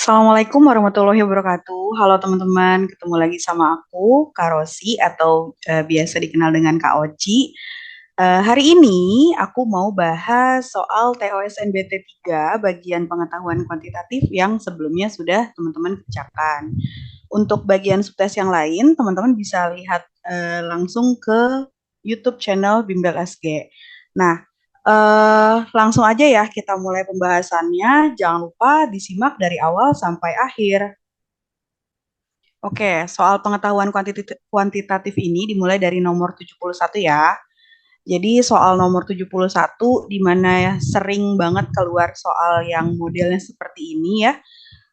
Assalamualaikum warahmatullahi wabarakatuh. Halo teman-teman, ketemu lagi sama aku, Kak Rosi, atau biasa dikenal dengan Kak Oci. Hari ini aku mau bahas soal TOSNBT 3 bagian pengetahuan kuantitatif yang sebelumnya sudah teman-teman kerjakan. Untuk bagian subtes yang lain, teman-teman bisa lihat langsung ke YouTube channel Bimbel SG. Nah, langsung aja ya kita mulai pembahasannya. Jangan lupa disimak dari awal sampai akhir. Oke, soal pengetahuan kuantitatif ini dimulai dari nomor 71 ya. Jadi soal nomor 71 di mana sering banget keluar soal yang modelnya seperti ini ya.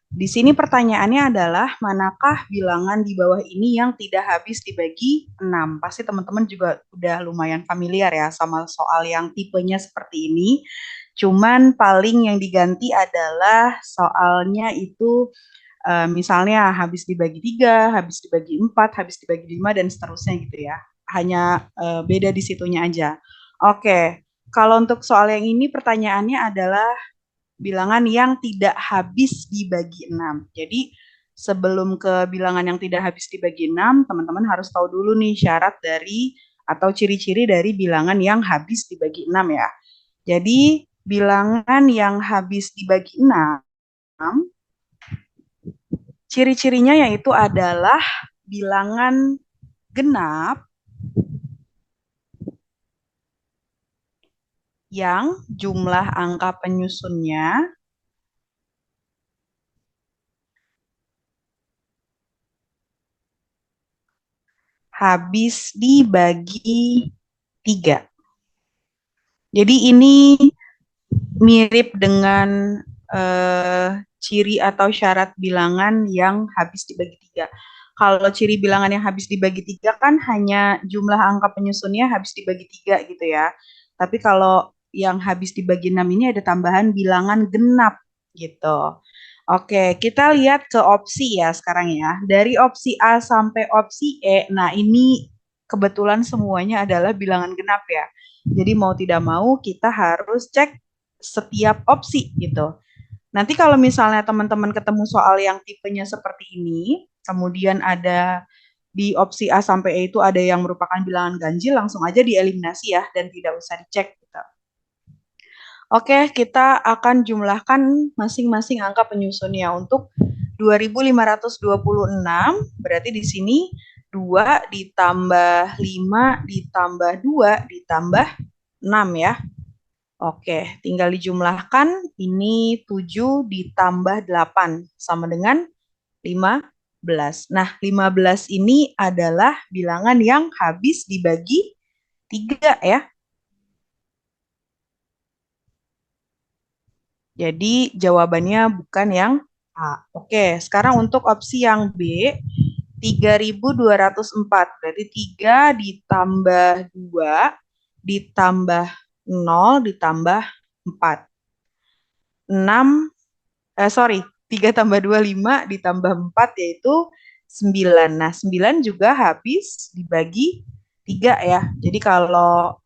Di sini pertanyaannya adalah manakah bilangan di bawah ini yang tidak habis dibagi 6? Pasti teman-teman juga udah lumayan familiar ya sama soal yang tipenya seperti ini. Cuman paling yang diganti adalah soalnya itu misalnya habis dibagi 3, habis dibagi 4, habis dibagi 5, dan seterusnya gitu ya. Hanya beda di situnya aja. Oke, kalau untuk soal yang ini pertanyaannya adalah bilangan yang tidak habis dibagi 6. Jadi sebelum ke bilangan yang tidak habis dibagi 6, teman-teman harus tahu dulu nih syarat dari atau ciri-ciri dari bilangan yang habis dibagi 6 ya. Jadi bilangan yang habis dibagi 6, ciri-cirinya yaitu adalah bilangan genap yang jumlah angka penyusunnya habis dibagi 3. Jadi ini mirip dengan ciri atau syarat bilangan yang habis dibagi 3. Kalau ciri bilangan yang habis dibagi 3 kan hanya jumlah angka penyusunnya habis dibagi 3 gitu ya. Tapi kalau yang habis dibagi 6 ini ada tambahan bilangan genap gitu. Oke, kita lihat ke opsi ya sekarang ya. Dari opsi A sampai opsi E, nah ini kebetulan semuanya adalah bilangan genap ya. Jadi mau tidak mau kita harus cek setiap opsi gitu. Nanti kalau misalnya teman-teman ketemu soal yang tipenya seperti ini, kemudian ada di opsi A sampai E itu ada yang merupakan bilangan ganjil, langsung aja dieliminasi ya dan tidak usah dicek gitu. Oke, kita akan jumlahkan masing-masing angka penyusunnya untuk 2526, berarti di sini 2 ditambah 5 ditambah 2 ditambah 6 ya. Oke, tinggal dijumlahkan. Ini 7 ditambah 8 sama dengan 15. Nah, 15 ini adalah bilangan yang habis dibagi 3 ya. Jadi jawabannya bukan yang A. Oke, sekarang untuk opsi yang B, 3204. Berarti 3 ditambah 2 ditambah 0 ditambah 4. 6, sorry, 3 tambah 2, 5 ditambah 4 yaitu 9. Nah, 9 juga habis dibagi 3 ya. Jadi kalau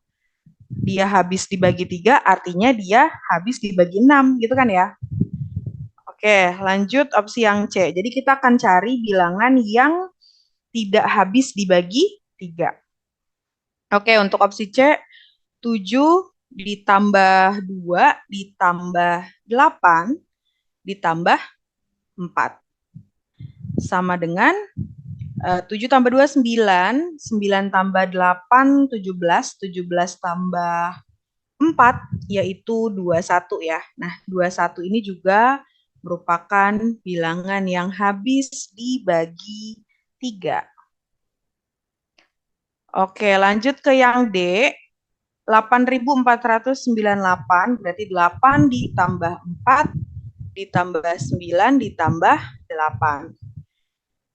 dia habis dibagi 3, artinya dia habis dibagi 6 gitu kan ya. Oke, lanjut opsi yang C. Jadi kita akan cari bilangan yang tidak habis dibagi 3. Oke, untuk opsi C, 7 ditambah 2 ditambah 8 ditambah 4. Sama dengan 7 tambah 2, 9. 9 tambah 8, 17. 17 tambah 4, yaitu 21 ya. Nah, 21 ini juga merupakan bilangan yang habis dibagi 3. Oke, lanjut ke yang D. 8.498, berarti 8 ditambah 4 ditambah 9 ditambah 8.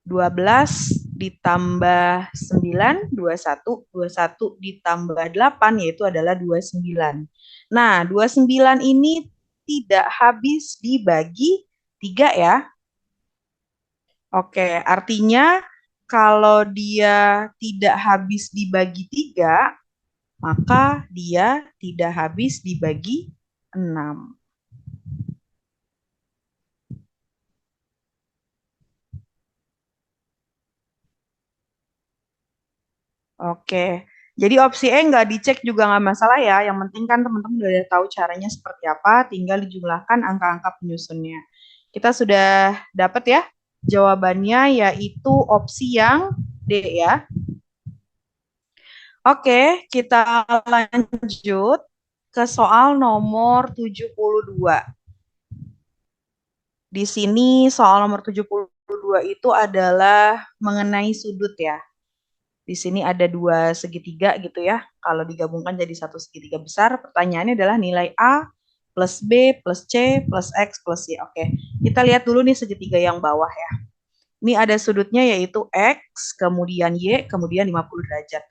12 ditambah 9, 21. 21 ditambah 8, yaitu adalah 29. Nah, 29 ini tidak habis dibagi 3 ya. Oke, artinya kalau dia tidak habis dibagi 3, maka dia tidak habis dibagi 6. Oke. Jadi opsi E nggak dicek juga nggak masalah ya. Yang penting kan teman-teman udah tahu caranya seperti apa, tinggal dijumlahkan angka-angka penyusunnya. Kita sudah dapat ya jawabannya yaitu opsi yang D ya. Oke, kita lanjut ke soal nomor 72. Di sini soal nomor 72 itu adalah mengenai sudut ya. Di sini ada dua segitiga gitu ya. Kalau digabungkan jadi satu segitiga besar, pertanyaannya adalah nilai A plus B plus C plus X plus Y. Oke, kita lihat dulu nih segitiga yang bawah ya. Ini ada sudutnya yaitu X, kemudian Y, kemudian 50 derajat.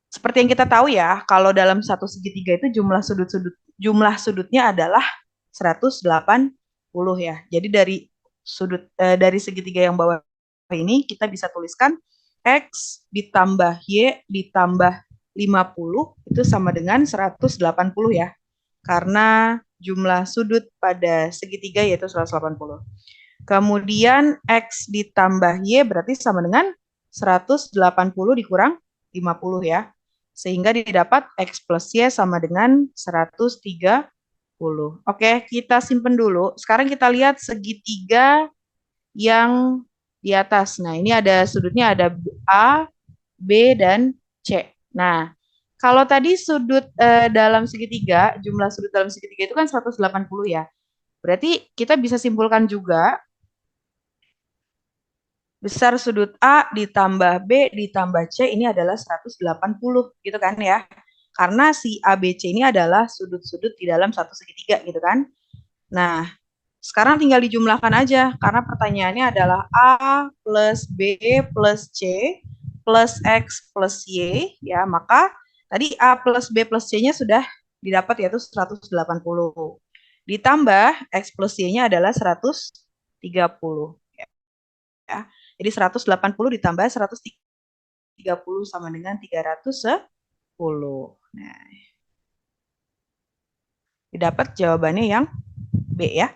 Seperti yang kita tahu ya, kalau dalam satu segitiga itu jumlah sudutnya adalah 180 ya. Jadi dari segitiga yang bawah ini kita bisa tuliskan X ditambah Y ditambah 50 itu sama dengan 180 ya. Karena jumlah sudut pada segitiga yaitu 180. Kemudian X ditambah Y berarti sama dengan 180 dikurang 50 ya. Sehingga didapat X plus Y sama dengan 130. Oke, kita simpen dulu. Sekarang kita lihat segitiga yang di atas. Nah, ini ada sudutnya ada A, B, dan C. Nah, kalau tadi sudut dalam segitiga, jumlah sudut dalam segitiga itu kan 180 ya. Berarti kita bisa simpulkan juga besar sudut A ditambah B ditambah C ini adalah 180 gitu kan ya. Karena si ABC ini adalah sudut-sudut di dalam satu segitiga gitu kan. Nah, sekarang tinggal dijumlahkan aja karena pertanyaannya adalah A plus B plus C plus X plus Y ya, maka tadi A plus B plus C-nya sudah didapat yaitu 180. Ditambah X plus Y-nya adalah 130 ya. Jadi 180 ditambah 130 sama dengan 310. Nah, didapat jawabannya yang B ya.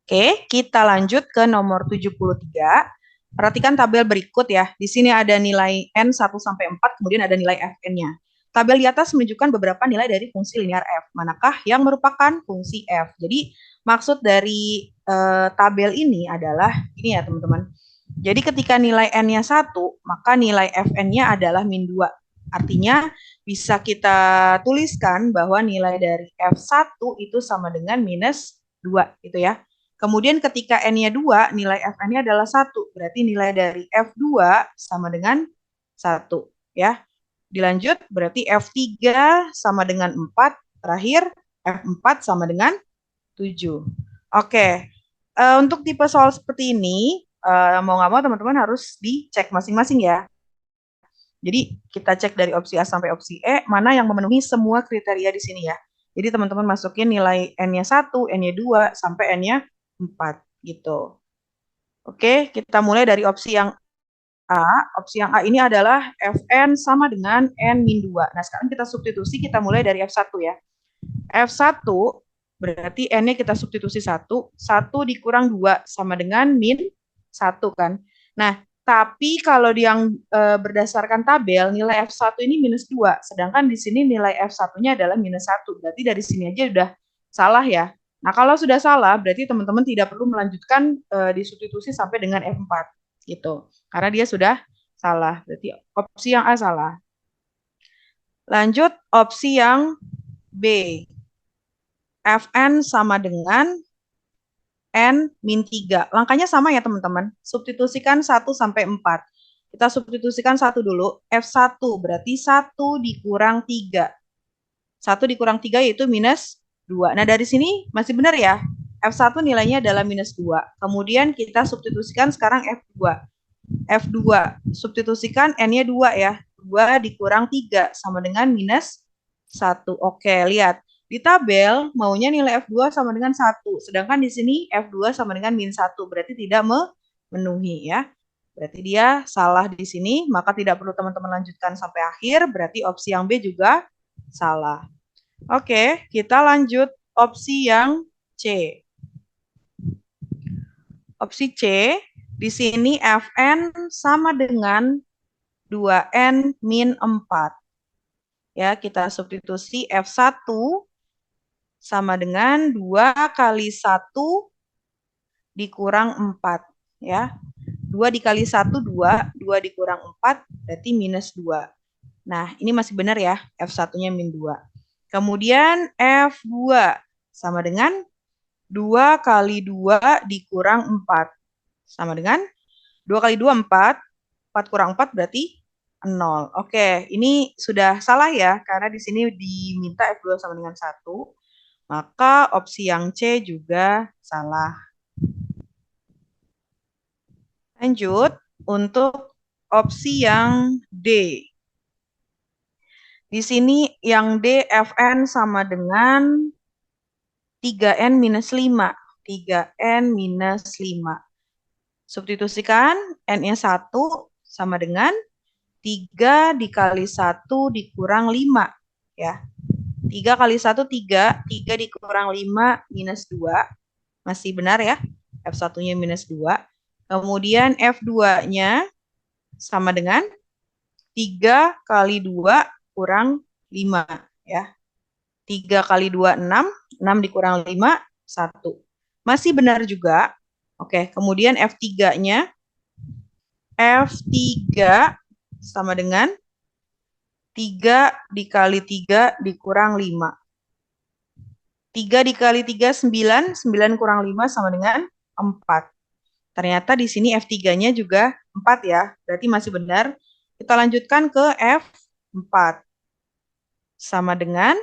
Oke, kita lanjut ke nomor 73. Perhatikan tabel berikut ya. Di sini ada nilai N 1 sampai 4, kemudian ada nilai Fn-nya. Tabel di atas menunjukkan beberapa nilai dari fungsi linear f. Manakah yang merupakan fungsi f? Jadi, maksud dari tabel ini adalah ini ya, teman-teman. Jadi, ketika nilai N-nya 1, maka nilai Fn-nya adalah min 2. Artinya, bisa kita tuliskan bahwa nilai dari F1 itu sama dengan minus 2, gitu ya. Kemudian ketika N-nya 2, nilai Fn-nya adalah 1. Berarti nilai dari F2 sama dengan 1. Ya. Dilanjut, berarti F3 sama dengan 4. Terakhir, F4 sama dengan 7. Oke. Untuk tipe soal seperti ini, mau nggak mau teman-teman harus dicek masing-masing ya. Jadi kita cek dari opsi A sampai opsi E, mana yang memenuhi semua kriteria di sini ya. Jadi teman-teman masukin nilai N-nya 1, N-nya 2, sampai N-nya 4 gitu. Oke, kita mulai dari opsi yang A. Opsi yang A ini adalah Fn sama dengan N-2. Nah, sekarang kita substitusi, kita mulai dari F1 ya. F1 berarti N-nya kita substitusi 1. 1 dikurang 2 sama dengan min 1 kan. Nah, tapi kalau yang berdasarkan tabel, nilai F1 ini minus 2. Sedangkan di sini nilai F1-nya adalah minus 1. Berarti dari sini aja udah salah ya. Nah, kalau sudah salah, berarti teman-teman tidak perlu melanjutkan disubstitusi sampai dengan F4 gitu. Karena dia sudah salah. Berarti opsi yang A salah. Lanjut opsi yang B. Fn sama dengan N min 3. Langkahnya sama ya teman-teman. Substitusikan 1 sampai 4. Kita substitusikan 1 dulu. F1 berarti 1 dikurang 3. 1 dikurang 3 yaitu minus 2. Nah dari sini masih benar ya. F1 nilainya adalah minus 2. Kemudian kita substitusikan sekarang F2. F2 substitusikan N-nya 2 ya. 2 dikurang 3 sama dengan minus 1. Oke, lihat. Di tabel maunya nilai F2 sama dengan 1. Sedangkan di sini F2 sama dengan min 1. Berarti tidak memenuhi ya. Berarti dia salah di sini. Maka tidak perlu teman-teman lanjutkan sampai akhir. Berarti opsi yang B juga salah. Oke, kita lanjut opsi yang C. Opsi C Di sini Fn sama dengan 2N min 4. Ya, kita substitusi F1 sama dengan 2 kali 1 dikurang 4. Ya, 2 dikali 1, 2. 2 dikurang 4, berarti minus 2. Nah, ini masih benar ya, F1-nya min 2. Kemudian F2 sama dengan 2 kali 2 dikurang 4. Sama dengan 2 kali 2, 4. 4 kurang 4 berarti 0. Oke, ini sudah salah ya, karena di sini diminta F2 sama dengan 1. Maka opsi yang C juga salah. Lanjut, untuk opsi yang D. Di sini yang D, Fn sama dengan 3N minus 5. 3N minus 5. Substitusikan, N-nya 1 sama dengan 3 dikali 1 dikurang 5. Ya. 3 kali 1, 3. 3 dikurang 5 minus 2. Masih benar ya. F1-nya minus 2. Kemudian F2-nya sama dengan 3 kali 2 kurang 5. Ya. 3 kali 2, 6. 6 dikurang 5, 1. Masih benar juga. Oke, kemudian F3-nya. F3 sama dengan 3 dikali 3 dikurang 5. 3 dikali 3, 9. 9 kurang 5 sama dengan 4. Ternyata di sini F3-nya juga 4 ya. Berarti masih benar. Kita lanjutkan ke F4. Sama dengan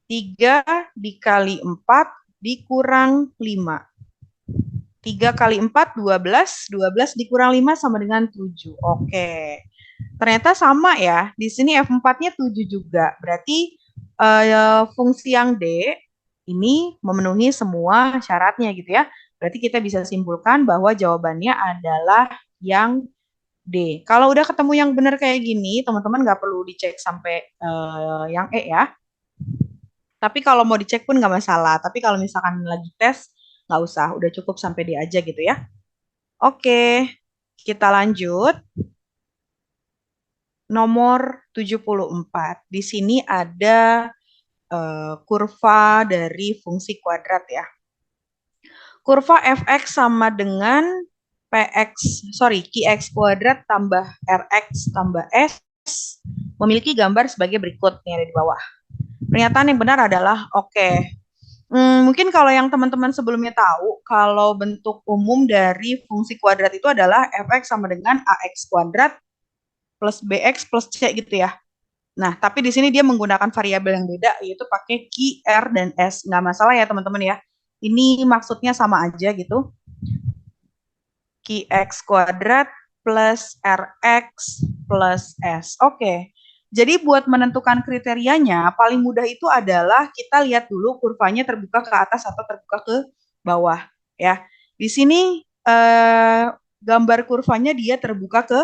3 dikali 4 dikurang 5. 3 kali 4, 12. 12 dikurang 5 sama dengan 7. Oke. Ternyata sama ya. Di sini F4-nya 7 juga. Berarti fungsi yang D ini memenuhi semua syaratnya gitu ya. Berarti kita bisa simpulkan bahwa jawabannya adalah yang D. Kalau udah ketemu yang benar kayak gini, teman-teman nggak perlu dicek sampai yang E ya. Tapi kalau mau dicek pun nggak masalah. Tapi kalau misalkan lagi tes, nggak usah. Udah cukup sampai D aja gitu ya. Oke, kita lanjut. Nomor 74. Di sini ada kurva dari fungsi kuadrat ya. Kurva fx sama dengan qx kuadrat tambah rx tambah s memiliki gambar sebagai berikut yang ada di bawah. Pernyataan yang benar adalah oke. Mungkin kalau yang teman-teman sebelumnya tahu, kalau bentuk umum dari fungsi kuadrat itu adalah fx sama dengan ax kuadrat plus bx plus c gitu ya. Nah, tapi di sini dia menggunakan variabel yang beda, yaitu pakai Q, R, dan S. Nggak masalah ya, teman-teman ya. Ini maksudnya sama aja gitu. Qx kuadrat plus Rx plus S. Oke. Jadi buat menentukan kriterianya, paling mudah itu adalah kita lihat dulu kurvanya terbuka ke atas atau terbuka ke bawah. Ya. Di sini gambar kurvanya dia terbuka ke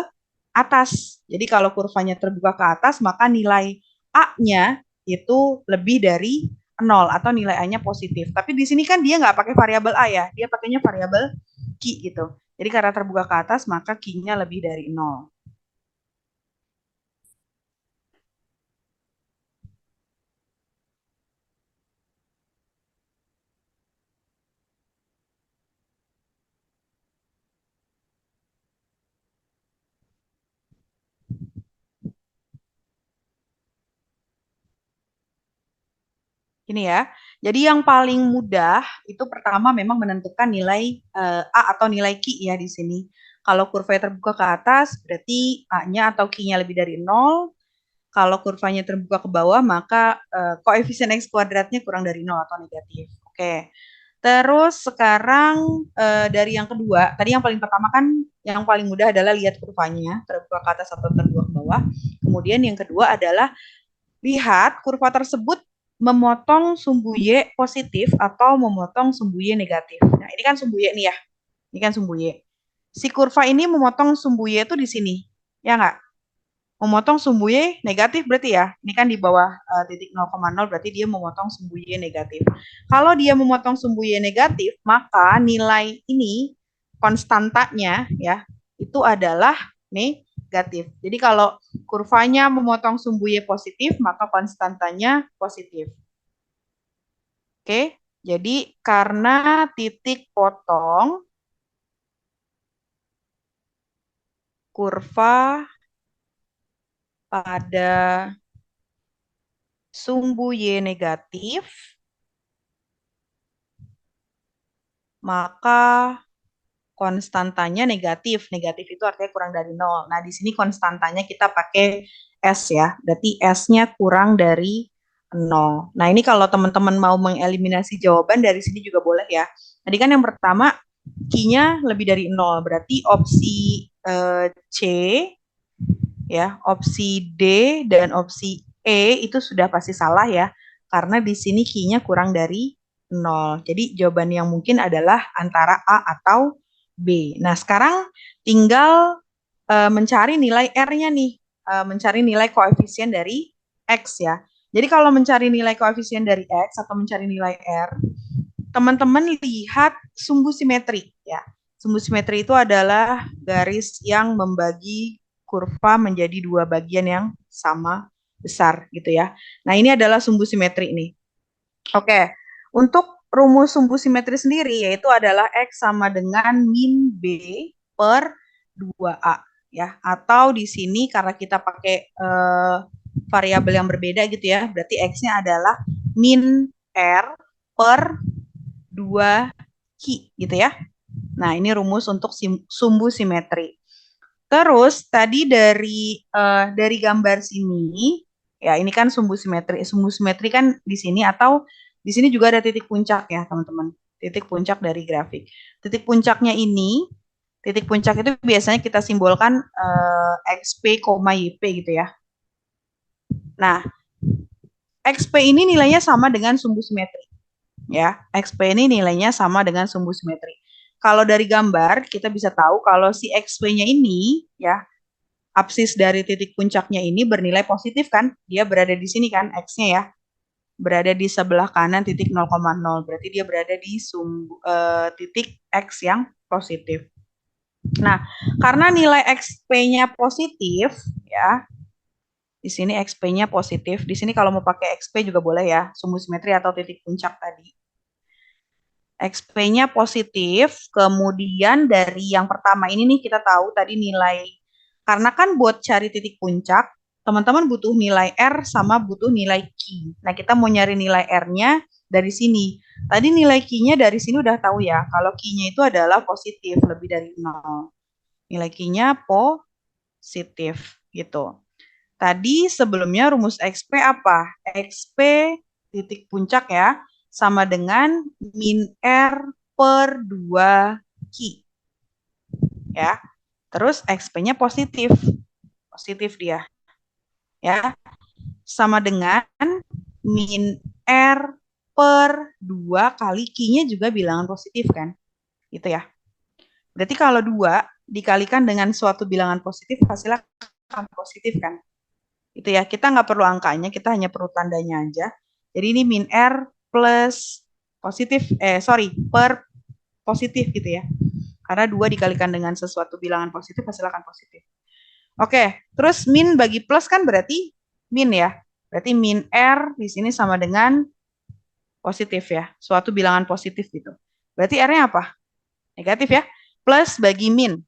atas. Jadi kalau kurvanya terbuka ke atas, maka nilai A-nya itu lebih dari 0 atau nilai A-nya positif. Tapi di sini kan dia nggak pakai variabel A ya, dia pakainya variabel Q gitu. Jadi karena terbuka ke atas, maka Q-nya lebih dari 0. Ini ya. Jadi yang paling mudah itu pertama memang menentukan nilai A atau nilai Q ya di sini. Kalau kurvanya terbuka ke atas, berarti A-nya atau Q-nya lebih dari 0. Kalau kurvanya terbuka ke bawah, maka koefisien X kuadratnya kurang dari 0 atau negatif. Oke. Terus sekarang dari yang kedua, tadi yang paling pertama kan yang paling mudah adalah lihat kurvanya, terbuka ke atas atau terbuka ke bawah. Kemudian yang kedua adalah lihat kurva tersebut memotong sumbu Y positif atau memotong sumbu Y negatif. Nah, ini kan sumbu Y nih ya. Ini kan sumbu Y. Si kurva ini memotong sumbu Y itu di sini. Ya nggak? Memotong sumbu Y negatif berarti ya. Ini kan di bawah titik 0,0 berarti dia memotong sumbu Y negatif. Kalau dia memotong sumbu Y negatif, maka nilai ini konstantanya ya itu adalah negatif. Jadi kalau kurvanya memotong sumbu Y positif, maka konstantanya positif. Oke, jadi karena titik potong kurva pada sumbu Y negatif, maka konstantanya negatif. Negatif itu artinya kurang dari 0. Nah, di sini konstantanya kita pakai S ya. Berarti S-nya kurang dari 0. Nah, ini kalau teman-teman mau mengeliminasi jawaban dari sini juga boleh ya. Tadi kan yang pertama, Q-nya lebih dari 0. Berarti opsi C, ya, opsi D dan opsi E itu sudah pasti salah ya. Karena di sini Q-nya kurang dari 0. Jadi jawaban yang mungkin adalah antara A atau B. Nah, sekarang tinggal mencari nilai R-nya nih. Mencari nilai koefisien dari X ya. Jadi kalau mencari nilai koefisien dari X atau mencari nilai R, teman-teman lihat sumbu simetri ya. Sumbu simetri itu adalah garis yang membagi kurva menjadi dua bagian yang sama besar gitu ya. Nah, ini adalah sumbu simetri ini. Oke, untuk rumus sumbu simetri sendiri yaitu adalah X sama dengan min B per 2A ya. Atau di sini karena kita pakai variabel yang berbeda gitu ya, berarti X-nya adalah min R per 2Q gitu ya. Nah, ini rumus untuk sumbu simetri. Terus tadi dari gambar sini ya ini kan sumbu simetri. Sumbu simetri kan di sini atau di sini juga ada titik puncak ya, teman-teman. Titik puncak dari grafik. Titik puncaknya ini, titik puncak itu biasanya kita simbolkan XP, YP gitu ya. Nah, XP ini nilainya sama dengan sumbu simetri. Ya, XP ini nilainya sama dengan sumbu simetri. Kalau dari gambar kita bisa tahu kalau si XP-nya ini ya absis dari titik puncaknya ini bernilai positif kan? Dia berada di sini kan X-nya ya. Berada di sebelah kanan titik 0,0. Berarti dia berada di titik X yang positif. Nah, karena nilai XP-nya positif ya. Di sini XP-nya positif. Di sini kalau mau pakai XP juga boleh ya, sumbu simetri atau titik puncak tadi. XP-nya positif, kemudian dari yang pertama ini nih kita tahu tadi nilai, karena kan buat cari titik puncak, teman-teman butuh nilai R sama butuh nilai Q. Nah, kita mau nyari nilai R-nya dari sini. Tadi nilai Q-nya dari sini udah tahu ya, kalau Q-nya itu adalah positif, lebih dari 0. Nilai Q-nya positif, gitu. Tadi sebelumnya rumus XP apa? XP titik puncak ya, sama dengan min R per 2Q. Ya. Terus XP-nya positif. Positif dia. Ya. Sama dengan min R per 2 kali Q-nya juga bilangan positif kan? Gitu ya. Berarti kalau 2 dikalikan dengan suatu bilangan positif, hasilnya akan positif kan? Itu ya, kita nggak perlu angkanya, kita hanya perlu tandanya aja. Jadi ini min R plus positif, per positif gitu ya. Karena 2 dikalikan dengan sesuatu bilangan positif, hasil akan positif. Oke, terus min bagi plus kan berarti min ya. Berarti min R di sini sama dengan positif ya, suatu bilangan positif gitu. Berarti R-nya apa? Negatif ya. Plus bagi min.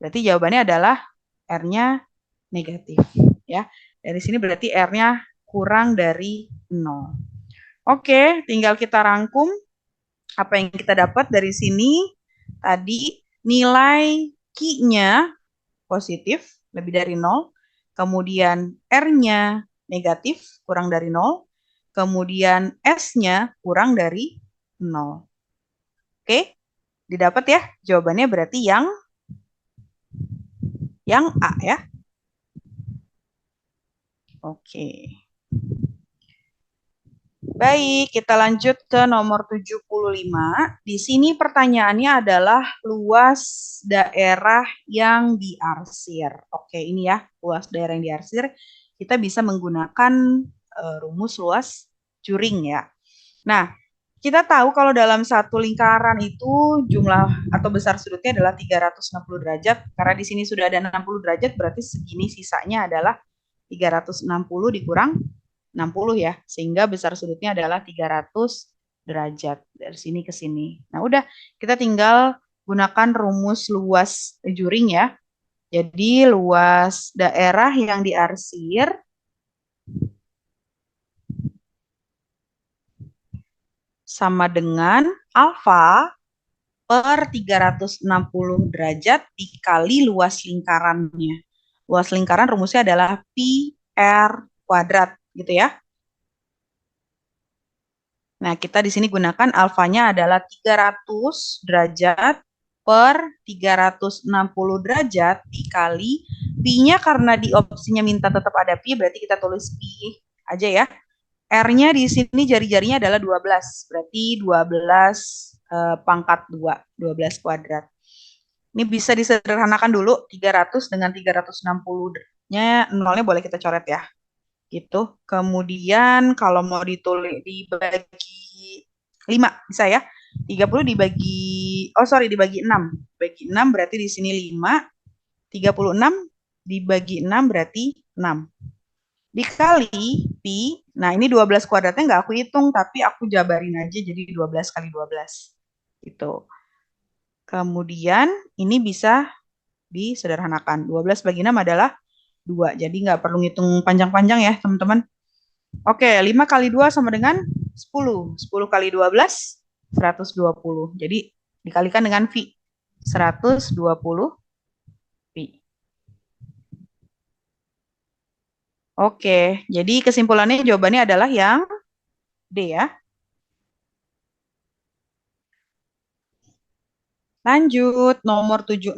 Berarti jawabannya adalah R-nya negatif ya. Dari sini berarti R-nya kurang dari 0. Oke, tinggal kita rangkum apa yang kita dapat dari sini. Tadi nilai Q-nya positif, lebih dari 0. Kemudian R-nya negatif, kurang dari 0. Kemudian S-nya kurang dari 0. Oke, didapat ya. Jawabannya berarti yang A ya. Oke. Baik, kita lanjut ke nomor 75. Di sini pertanyaannya adalah luas daerah yang diarsir. Oke, ini ya, luas daerah yang diarsir. Kita bisa menggunakan rumus luas Turing ya. Nah, Kita tahu kalau dalam satu lingkaran itu jumlah atau besar sudutnya adalah 360 derajat. Karena di sini sudah ada 60 derajat, berarti segini sisanya adalah 360 dikurang 60 ya. Sehingga besar sudutnya adalah 300 derajat dari sini ke sini. Nah, udah kita tinggal gunakan rumus luas juring ya. Jadi luas daerah yang diarsir sama dengan alfa per 360 derajat dikali luas lingkarannya. Luas lingkaran rumusnya adalah pi r kuadrat gitu ya. Nah, kita di sini gunakan alfanya adalah 300 derajat per 360 derajat dikali pi-nya, karena di opsinya minta tetap ada pi, berarti kita tulis pi aja ya. R-nya di sini jari-jarinya adalah 12, berarti 12 pangkat 2, 12 kuadrat. Ini bisa disederhanakan dulu, 300 dengan 360-nya, nolnya boleh kita coret ya. Gitu. Kemudian kalau mau ditulis dibagi 5 bisa ya. 30 dibagi 6. Bagi 6 berarti di sini 5. 36 dibagi 6 berarti 6. Dikali pi. Nah, ini 12 kuadratnya nggak aku hitung, tapi aku jabarin aja jadi 12 kali 12. Gitu. Kemudian ini bisa disederhanakan. 12 bagi 6 adalah 2. Jadi nggak perlu ngitung panjang-panjang ya, teman-teman. Oke, 5 kali 2 sama dengan 10. 10 kali 12, 120. Jadi dikalikan dengan pi. 120 pi. Oke, jadi kesimpulannya jawabannya adalah yang D ya. Lanjut, nomor 76.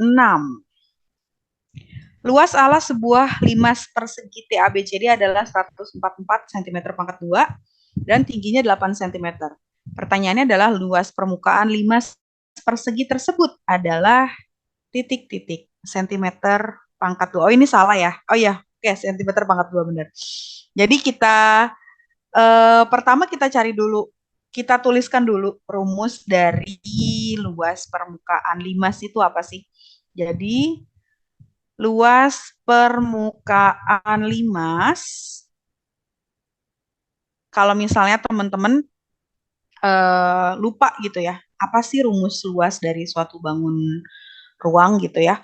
Luas alas sebuah limas persegi TABCD adalah 144 cm pangkat 2 dan tingginya 8 cm. Pertanyaannya adalah luas permukaan limas persegi tersebut adalah titik-titik sentimeter pangkat 2. Oh, ini salah ya. Oh ya, oke, sentimeter pangkat 2 benar. Jadi kita pertama kita cari dulu, kita tuliskan dulu rumus dari luas permukaan limas itu apa sih? Jadi luas permukaan limas, kalau misalnya teman-teman lupa gitu ya, apa sih rumus luas dari suatu bangun ruang gitu ya?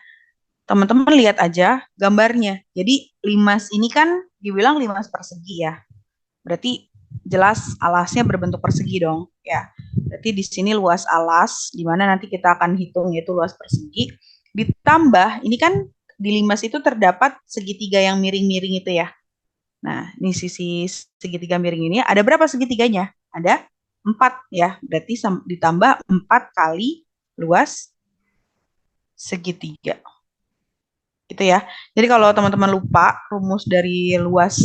Teman-teman lihat aja gambarnya. Jadi limas ini kan dibilang limas persegi ya. Berarti jelas alasnya berbentuk persegi dong ya. Berarti di sini luas alas, di mana nanti kita akan hitung yaitu luas persegi. Ditambah ini kan di limas itu terdapat segitiga yang miring-miring itu ya. Nah, ini sisi segitiga miring ini ada berapa segitiganya? Ada 4 ya. Berarti ditambah 4 kali luas segitiga. Gitu ya. Jadi kalau teman-teman lupa rumus dari luas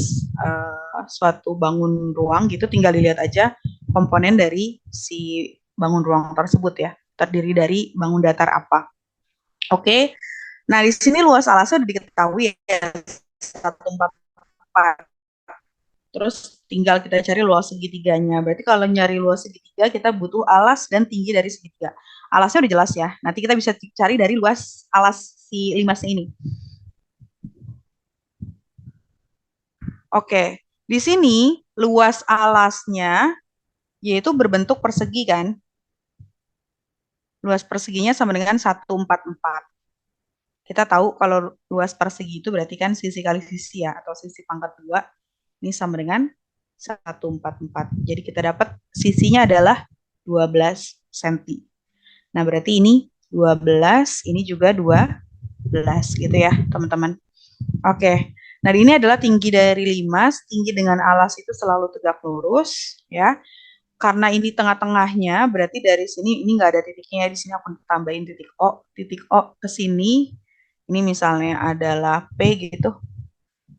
suatu bangun ruang gitu, tinggal dilihat aja komponen dari si bangun ruang tersebut ya. Terdiri dari bangun datar apa. Oke. Nah, di sini luas alasnya udah diketahui ya, 144. Terus tinggal kita cari luas segitiganya. Berarti kalau nyari luas segitiga, kita butuh alas dan tinggi dari segitiga. Alasnya udah jelas ya. Nanti kita bisa cari dari luas alas si limasnya ini. Oke, di sini luas alasnya yaitu berbentuk persegi kan. Luas perseginya sama dengan 144. Kita tahu kalau luas persegi itu berarti kan sisi kali sisi ya, atau sisi pangkat 2. Ini sama dengan 144. Jadi kita dapat sisinya adalah 12 cm. Nah, berarti ini 12, ini juga 12 gitu ya, teman-teman. Oke. Nah, ini adalah tinggi dari limas. Tinggi dengan alas itu selalu tegak lurus ya. Karena ini tengah-tengahnya, berarti dari sini ini nggak ada titiknya. Di sini aku tambahin titik O. Titik O ke sini, ini misalnya adalah P gitu.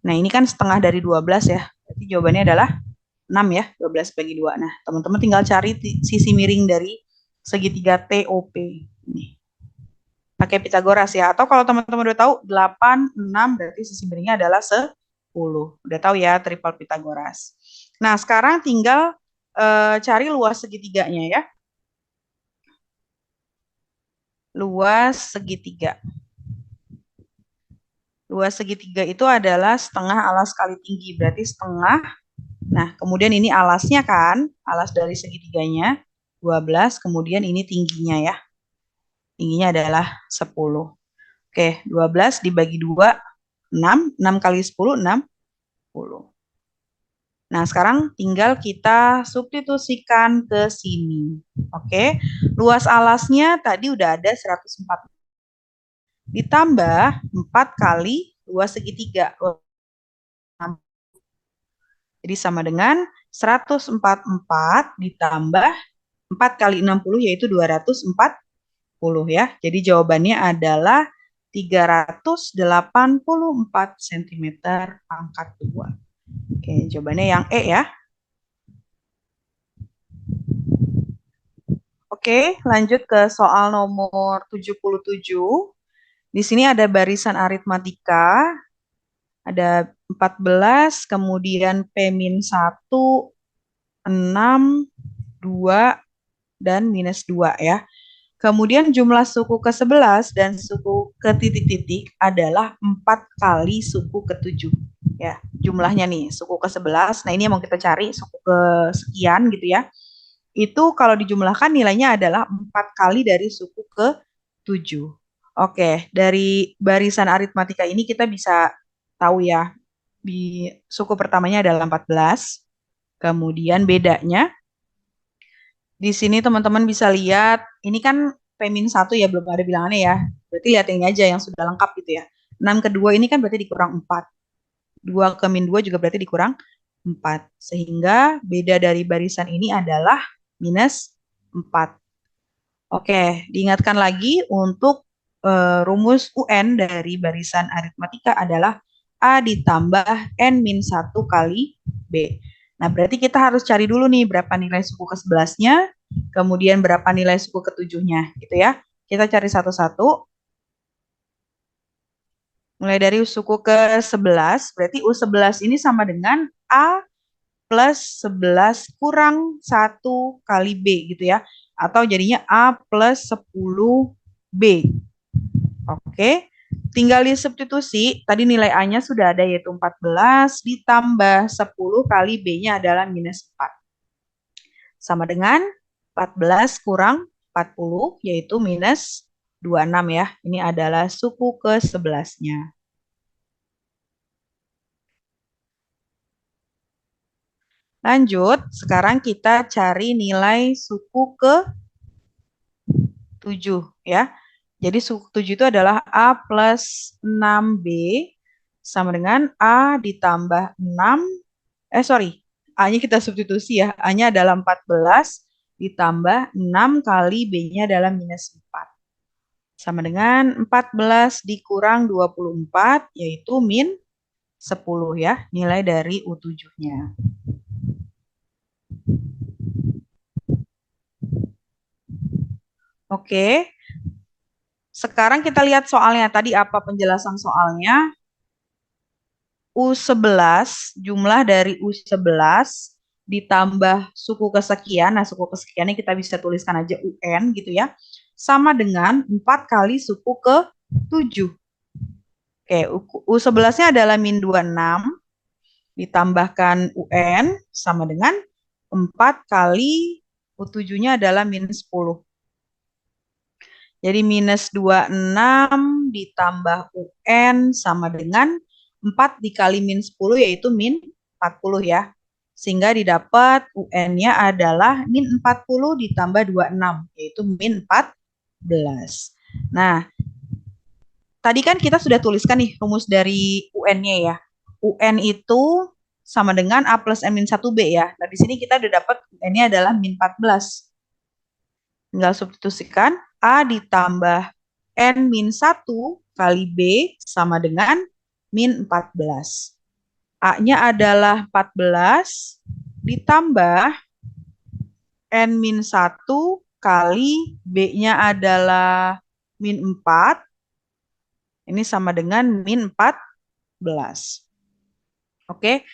Nah, ini kan setengah dari 12 ya. Berarti jawabannya adalah 6 ya. 12 bagi 2. Nah, teman-teman tinggal cari sisi miring dari segitiga TOP. Ini. Pakai Pitagoras ya. Atau kalau teman-teman udah tahu, 8, 6 berarti sisi miringnya adalah 10. Udah tahu ya, triple Pitagoras. Nah, sekarang tinggal cari luas segitiganya ya. Luas segitiga. Luas segitiga itu adalah setengah alas kali tinggi. Berarti setengah. Nah, kemudian ini alasnya kan. Alas dari segitiganya 12. Kemudian ini tingginya ya. Tingginya adalah 10. Oke, 12 dibagi 2, 6. 6 kali 10, 60. Nah, sekarang tinggal kita substitusikan ke sini. Oke, luas alasnya tadi udah ada 104. Ditambah 4 kali luas segitiga. Jadi sama dengan 144 ditambah 4 kali 60 yaitu 240 ya. Jadi jawabannya adalah 384 cm pangkat 2. Oke, jawabannya yang E ya. Oke, lanjut ke soal nomor 77. Di sini ada barisan aritmatika, ada 14, kemudian P-1, 6, 2, dan minus 2 ya. Kemudian jumlah suku ke-11 dan suku ke titik-titik adalah 4 kali suku ke-7. Ya, jumlahnya nih, suku ke-11. Nah, ini yang mau kita cari, suku ke-sekian gitu ya. Itu kalau dijumlahkan nilainya adalah 4 kali dari suku ke-7. Oke, dari barisan aritmatika ini kita bisa tahu ya, di suku pertamanya adalah 14. Kemudian bedanya di sini teman-teman bisa lihat, ini kan P-1 ya, belum ada bilangannya ya. Berarti lihat ini aja yang sudah lengkap gitu ya. 6 ke 2 ini kan berarti dikurang 4. 2 ke min 2 juga berarti dikurang 4. Sehingga beda dari barisan ini adalah minus 4. Oke, diingatkan lagi untuk rumus UN dari barisan aritmatika adalah A ditambah N-1 kali B. Nah, berarti kita harus cari dulu nih berapa nilai suku ke-11-nya, kemudian berapa nilai suku ke-7-nya, gitu ya. Kita cari satu-satu. Mulai dari suku ke-11, berarti U11 ini sama dengan A plus 11 kurang 1 kali B gitu ya. Atau jadinya A plus 10B. Oke, tinggal disubstitusi. Tadi nilai A-nya sudah ada yaitu 14 ditambah 10 kali B-nya adalah minus 4. Sama dengan 14 kurang 40 yaitu minus 26 ya. Ini adalah suku ke-11-nya. Lanjut, sekarang kita cari nilai suku ke-7 ya. Jadi suku 7 itu adalah A plus 6B sama dengan A ditambah 6. A-nya kita substitusi ya. A-nya adalah 14 ditambah 6 kali B-nya adalah minus 4. Sama dengan 14 dikurang 24 yaitu min 10 ya. Nilai dari U7-nya. Oke. Sekarang kita lihat soalnya. Tadi apa penjelasan soalnya? U11, jumlah dari U11 ditambah suku kesekian. Nah, suku kesekiannya kita bisa tuliskan aja UN gitu ya. Sama dengan 4 kali suku ke-7. Oke, U11-nya adalah min 26 ditambahkan UN sama dengan 4 kali U7-nya adalah min 10. Jadi minus 26 ditambah UN sama dengan 4 dikali min 10 yaitu min 40 ya. Sehingga didapat UN-nya adalah min 40 ditambah 26 yaitu min 14. Nah, tadi kan kita sudah tuliskan nih rumus dari UN-nya ya. UN itu sama dengan A plus N-1B ya. Nah, di sini kita udah dapat UN-nya adalah min 14. Tinggal substitusikan A ditambah N-1 kali B sama dengan min 14. A-nya adalah 14 ditambah N-1 kali B-nya adalah min 4. Ini sama dengan min 14. Oke,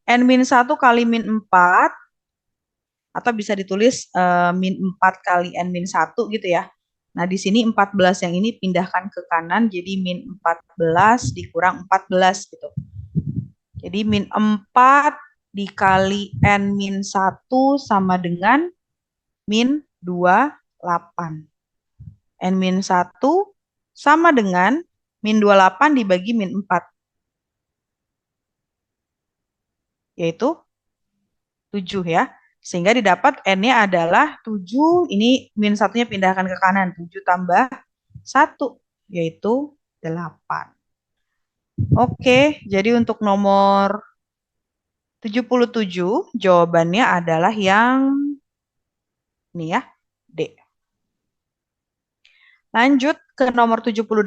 N-1 kali min 4 atau bisa ditulis min 4 kali N min 1 gitu ya. Nah, di sini 14 yang ini pindahkan ke kanan, jadi min 14 dikurang 14 gitu. Jadi min 4 dikali N min 1 sama dengan min 28. N min 1 sama dengan min 28 dibagi min 4, yaitu 7 ya. Sehingga didapat N-nya adalah 7, ini min 1-nya pindahkan ke kanan, 7 tambah 1, yaitu 8. Oke, jadi untuk nomor 77, jawabannya adalah yang ini ya, D. Lanjut ke nomor 78,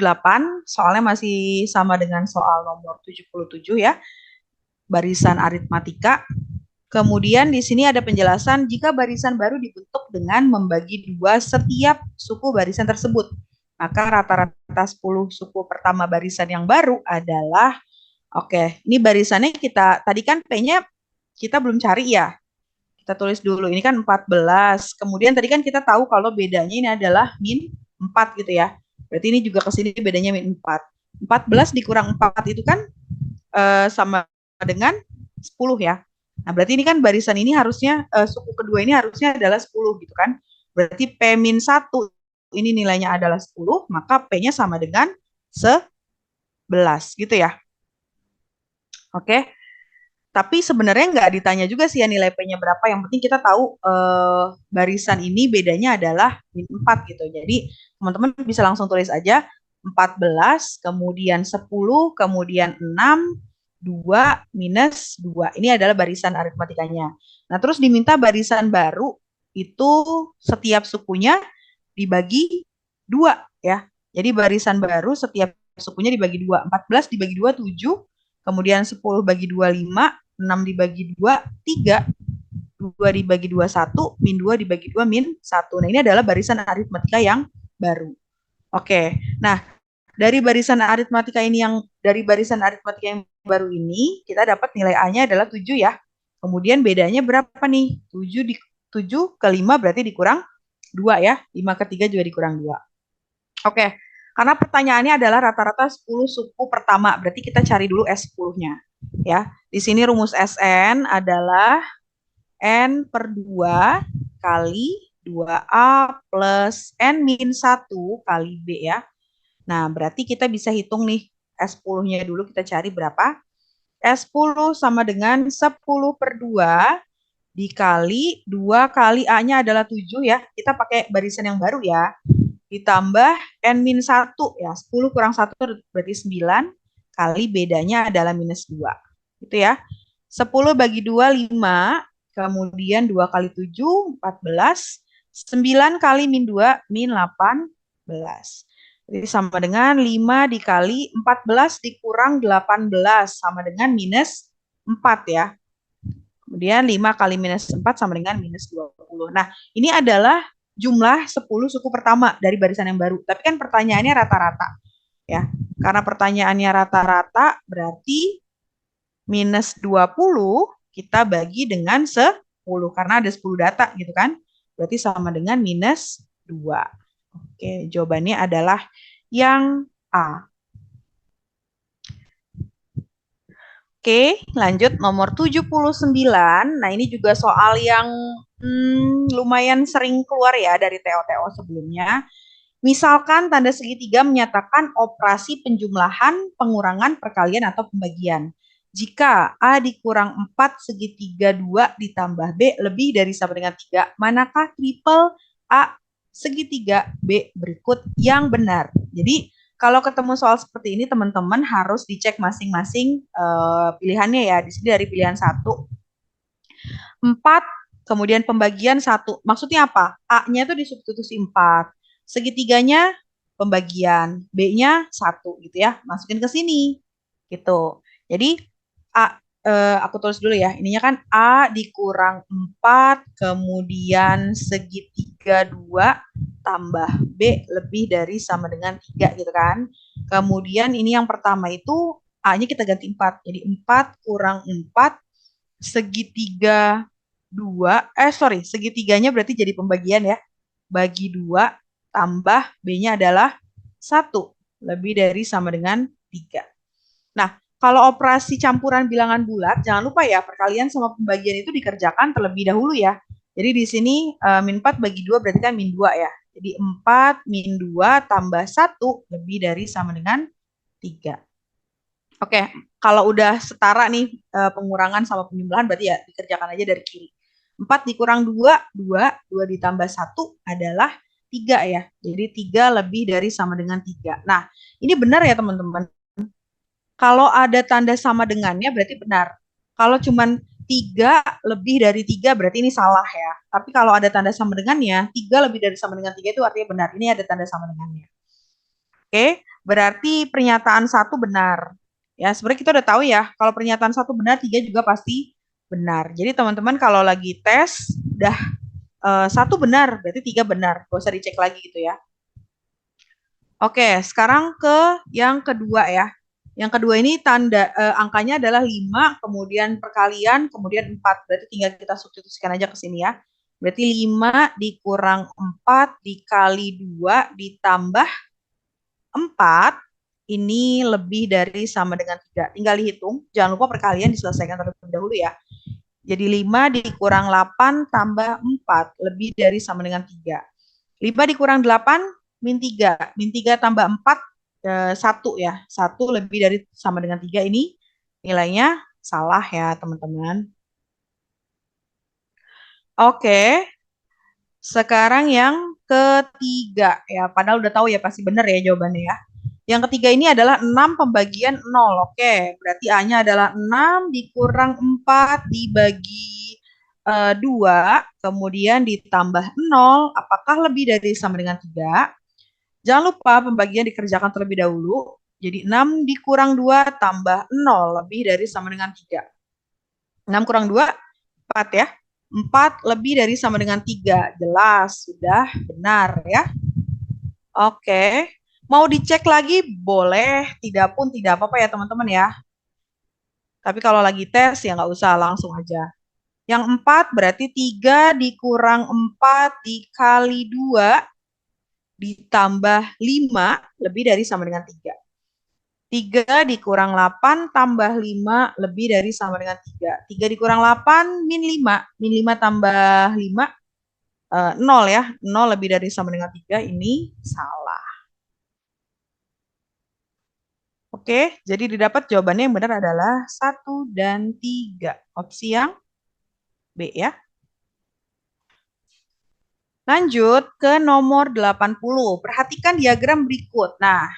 soalnya masih sama dengan soal nomor 77 ya, barisan aritmatika. Kemudian di sini ada penjelasan jika barisan baru dibentuk dengan membagi dua setiap suku barisan tersebut. Maka rata-rata 10 suku pertama barisan yang baru adalah, oke, ini barisannya kita, tadi kan P-nya kita belum cari ya. Kita tulis dulu, ini kan 14. Kemudian tadi kan kita tahu kalau bedanya ini adalah min 4 gitu ya. Berarti ini juga ke sini bedanya min 4. 14 dikurang 4 itu kan sama dengan 10 ya. Nah, berarti ini kan barisan ini harusnya, suku kedua ini harusnya adalah 10 gitu kan. Berarti P-1 ini nilainya adalah 10, maka P-nya sama dengan 11 gitu ya. Oke. Tapi sebenarnya nggak ditanya juga sih ya nilai P-nya berapa. Yang penting kita tahu barisan ini bedanya adalah min 4 gitu. Jadi teman-teman bisa langsung tulis aja 14, kemudian 10, kemudian 6, 2 minus 2. Ini adalah barisan aritmatikanya. Nah, terus diminta barisan baru itu setiap sukunya dibagi 2 ya. Jadi barisan baru setiap sukunya dibagi 2. 14 dibagi 2, 7. Kemudian 10 bagi 2, 5. 6 dibagi 2, 3. 2 dibagi 2, 1. Min 2 dibagi 2, min 1. Nah, ini adalah barisan aritmatika yang baru. Oke. Nah, dari barisan aritmatika yang baru ini, kita dapat nilai A-nya adalah 7 ya. Kemudian bedanya berapa nih? 7 ke 5 berarti dikurang 2 ya. 5 ke 3 juga dikurang 2. Oke. Karena pertanyaannya adalah rata-rata 10 suku pertama. Berarti kita cari dulu S10-nya. Ya, di sini rumus SN adalah N per 2 kali 2A plus N min 1 kali B ya. Nah, berarti kita bisa hitung nih S10-nya dulu, kita cari berapa. S10 sama dengan 10 per 2 dikali 2 kali A-nya adalah 7 ya. Kita pakai barisan yang baru ya. Ditambah N min 1 ya. 10 kurang 1 berarti 9 kali bedanya adalah minus 2. Gitu ya. 10 bagi 2, 5. Kemudian 2 kali 7, 14. 9 kali min 2, min 18. Jadi sama dengan 5 dikali 14 dikurang 18 sama dengan minus 4 ya. Kemudian 5 kali minus 4 sama dengan minus 20. Nah, ini adalah jumlah 10 suku pertama dari barisan yang baru. Tapi kan pertanyaannya rata-rata. Ya, karena pertanyaannya rata-rata berarti minus 20 kita bagi dengan 10 karena ada 10 data gitu kan. Berarti sama dengan minus 2. Oke, jawabannya adalah yang A. Oke, lanjut nomor 79. Nah, ini juga soal yang lumayan sering keluar ya dari TO-TO sebelumnya. Misalkan tanda segitiga menyatakan operasi penjumlahan, pengurangan, perkalian, atau pembagian. Jika A dikurang 4 segitiga 2 ditambah B lebih dari sama dengan 3, manakah triple A segitiga B berikut yang benar? Jadi, kalau ketemu soal seperti ini, teman-teman harus dicek masing-masing pilihannya ya. Di sini dari pilihan 1, 4, kemudian pembagian 1. Maksudnya apa? A-nya itu disubstitusi 4. Segitiganya pembagian, B-nya 1 gitu ya. Masukin ke sini. Gitu. Jadi A, aku tulis dulu ya. Ininya kan A dikurang 4, kemudian segitiga 2 tambah B lebih dari sama dengan 3 gitu kan. Kemudian ini yang pertama itu A-nya kita ganti 4. Jadi 4 kurang 4 segitiga segitiganya berarti jadi pembagian ya. Bagi 2 tambah B-nya adalah 1. Lebih dari sama dengan 3. Nah, kalau operasi campuran bilangan bulat, jangan lupa ya, perkalian sama pembagian itu dikerjakan terlebih dahulu ya. Jadi di sini min 4 bagi 2 berarti kan min 2 ya. Jadi 4 min 2 tambah 1 lebih dari sama dengan 3. Oke, kalau udah setara nih pengurangan sama penjumlahan berarti ya dikerjakan aja dari kiri. 4 dikurang 2, 2 ditambah 1 adalah 3 ya. Jadi 3 lebih dari sama dengan 3. Nah, ini benar ya teman-teman. Kalau ada tanda sama dengannya berarti benar. Kalau cuman 3 lebih dari 3 berarti ini salah ya. Tapi kalau ada tanda sama dengannya, 3 lebih dari sama dengan 3 itu artinya benar. Ini ada tanda sama dengannya. Oke, berarti pernyataan 1 benar. Ya, sebenarnya kita udah tahu ya, kalau pernyataan 1 benar, 3 juga pasti benar. Jadi teman-teman kalau lagi tes, udah 1 benar, berarti 3 benar. Gak usah dicek lagi gitu ya. Oke, sekarang ke yang kedua ya. Yang kedua ini tanda angkanya adalah 5, kemudian perkalian, kemudian 4. Berarti tinggal kita substitusikan aja ke sini ya. Berarti 5 dikurang 4 dikali 2 ditambah 4 ini lebih dari sama dengan 3. Tinggal dihitung. Jangan lupa perkalian diselesaikan terlebih dahulu ya. Jadi 5 dikurang 8 tambah 4 lebih dari sama dengan 3. 5 dikurang 8 min 3. Min 3 tambah 4 1 ya. 1 lebih dari sama dengan 3 ini nilainya salah ya teman-teman. Oke. Sekarang yang ketiga ya. Padahal udah tahu ya pasti benar ya jawabannya ya. Yang ketiga ini adalah 6 pembagian 0. Oke, berarti A-nya adalah 6 dikurang 4 dibagi 2, kemudian ditambah 0. Apakah lebih dari sama dengan 3? Jangan lupa pembagian dikerjakan terlebih dahulu. Jadi 6 dikurang 2 tambah 0 lebih dari sama dengan 3. 6 kurang 2, 4 ya. 4 lebih dari sama dengan 3. Jelas, sudah benar ya. Oke. Mau dicek lagi boleh, tidak pun tidak apa-apa ya teman-teman ya. Tapi kalau lagi tes ya nggak usah, langsung aja. Yang 4 berarti 3 dikurang 4 dikali 2 ditambah 5 lebih dari sama dengan 3. 3 dikurang 8 tambah 5 lebih dari sama dengan 3. 3 dikurang 8 min 5. Min 5 tambah 5, 0 ya. 0 lebih dari sama dengan 3, ini salah. Oke, jadi didapat jawabannya yang benar adalah 1 dan 3. Opsi yang B ya. Lanjut ke nomor 80. Perhatikan diagram berikut. Nah,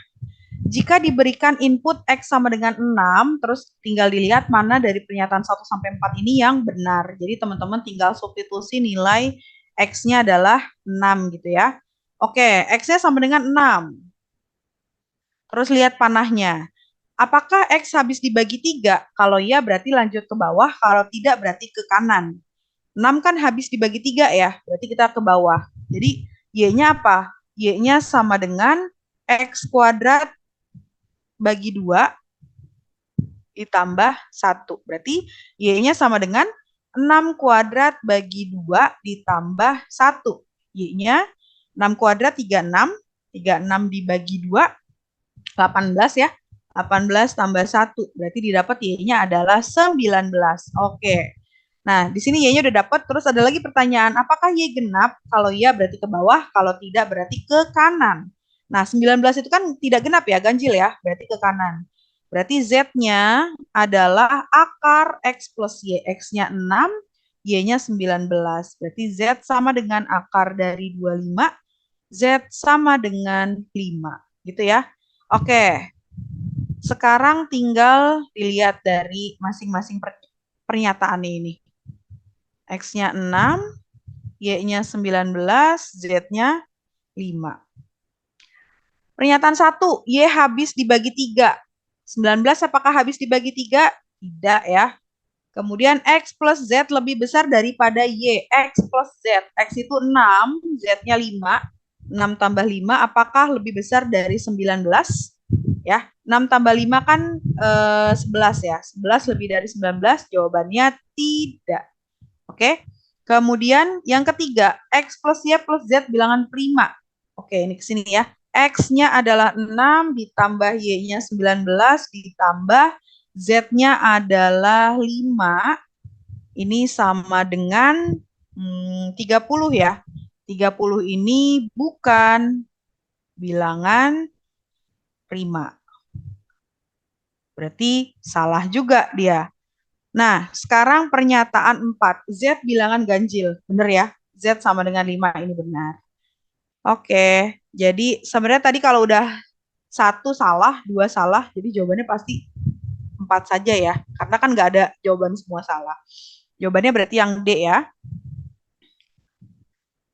jika diberikan input X sama dengan 6, terus tinggal dilihat mana dari pernyataan 1 sampai 4 ini yang benar. Jadi teman-teman tinggal substitusi nilai X-nya adalah 6 gitu ya. Oke, X-nya sama dengan 6. Terus lihat panahnya. Apakah X habis dibagi 3? Kalau iya berarti lanjut ke bawah, kalau tidak berarti ke kanan. 6 kan habis dibagi 3 ya, berarti kita ke bawah. Jadi Y-nya apa? Y-nya sama dengan X kuadrat bagi 2 ditambah 1. Berarti Y-nya sama dengan 6 kuadrat bagi 2 ditambah 1. Y-nya 6 kuadrat 36. 36 dibagi 2, 18 ya. 18 tambah 1. Berarti didapat Y-nya adalah 19. Oke. Nah, di sini Y-nya udah dapat. Terus ada lagi pertanyaan, apakah Y genap? Kalau iya berarti ke bawah, kalau tidak berarti ke kanan. Nah, 19 itu kan tidak genap ya, ganjil ya, berarti ke kanan. Berarti Z-nya adalah akar X plus Y. X-nya 6, Y-nya 19. Berarti Z sama dengan akar dari 25, Z sama dengan 5. Gitu ya. Oke, sekarang tinggal dilihat dari masing-masing pernyataan ini. X-nya 6, Y-nya 19, Z-nya 5. Pernyataan 1, Y habis dibagi 3. 19 apakah habis dibagi 3? Tidak ya. Kemudian X plus Z lebih besar daripada Y. X plus Z. X itu 6, Z-nya 5. 6 tambah 5 apakah lebih besar dari 19? Ya, 6 tambah 5 kan 11 ya. 11 lebih dari 19, jawabannya tidak. Oke. Kemudian yang ketiga, X plus Y plus Z bilangan prima. Oke, ini ke sini ya. X-nya adalah 6 ditambah Y-nya 19 ditambah Z-nya adalah 5. Ini sama dengan 30 ya. 30 ini bukan bilangan prima. Berarti salah juga dia. Nah, sekarang pernyataan 4. Z bilangan ganjil. Benar ya? Z sama dengan 5 ini benar. Oke, jadi sebenarnya tadi kalau udah satu salah, dua salah, jadi jawabannya pasti 4 saja ya. Karena kan nggak ada jawaban semua salah. Jawabannya berarti yang D ya.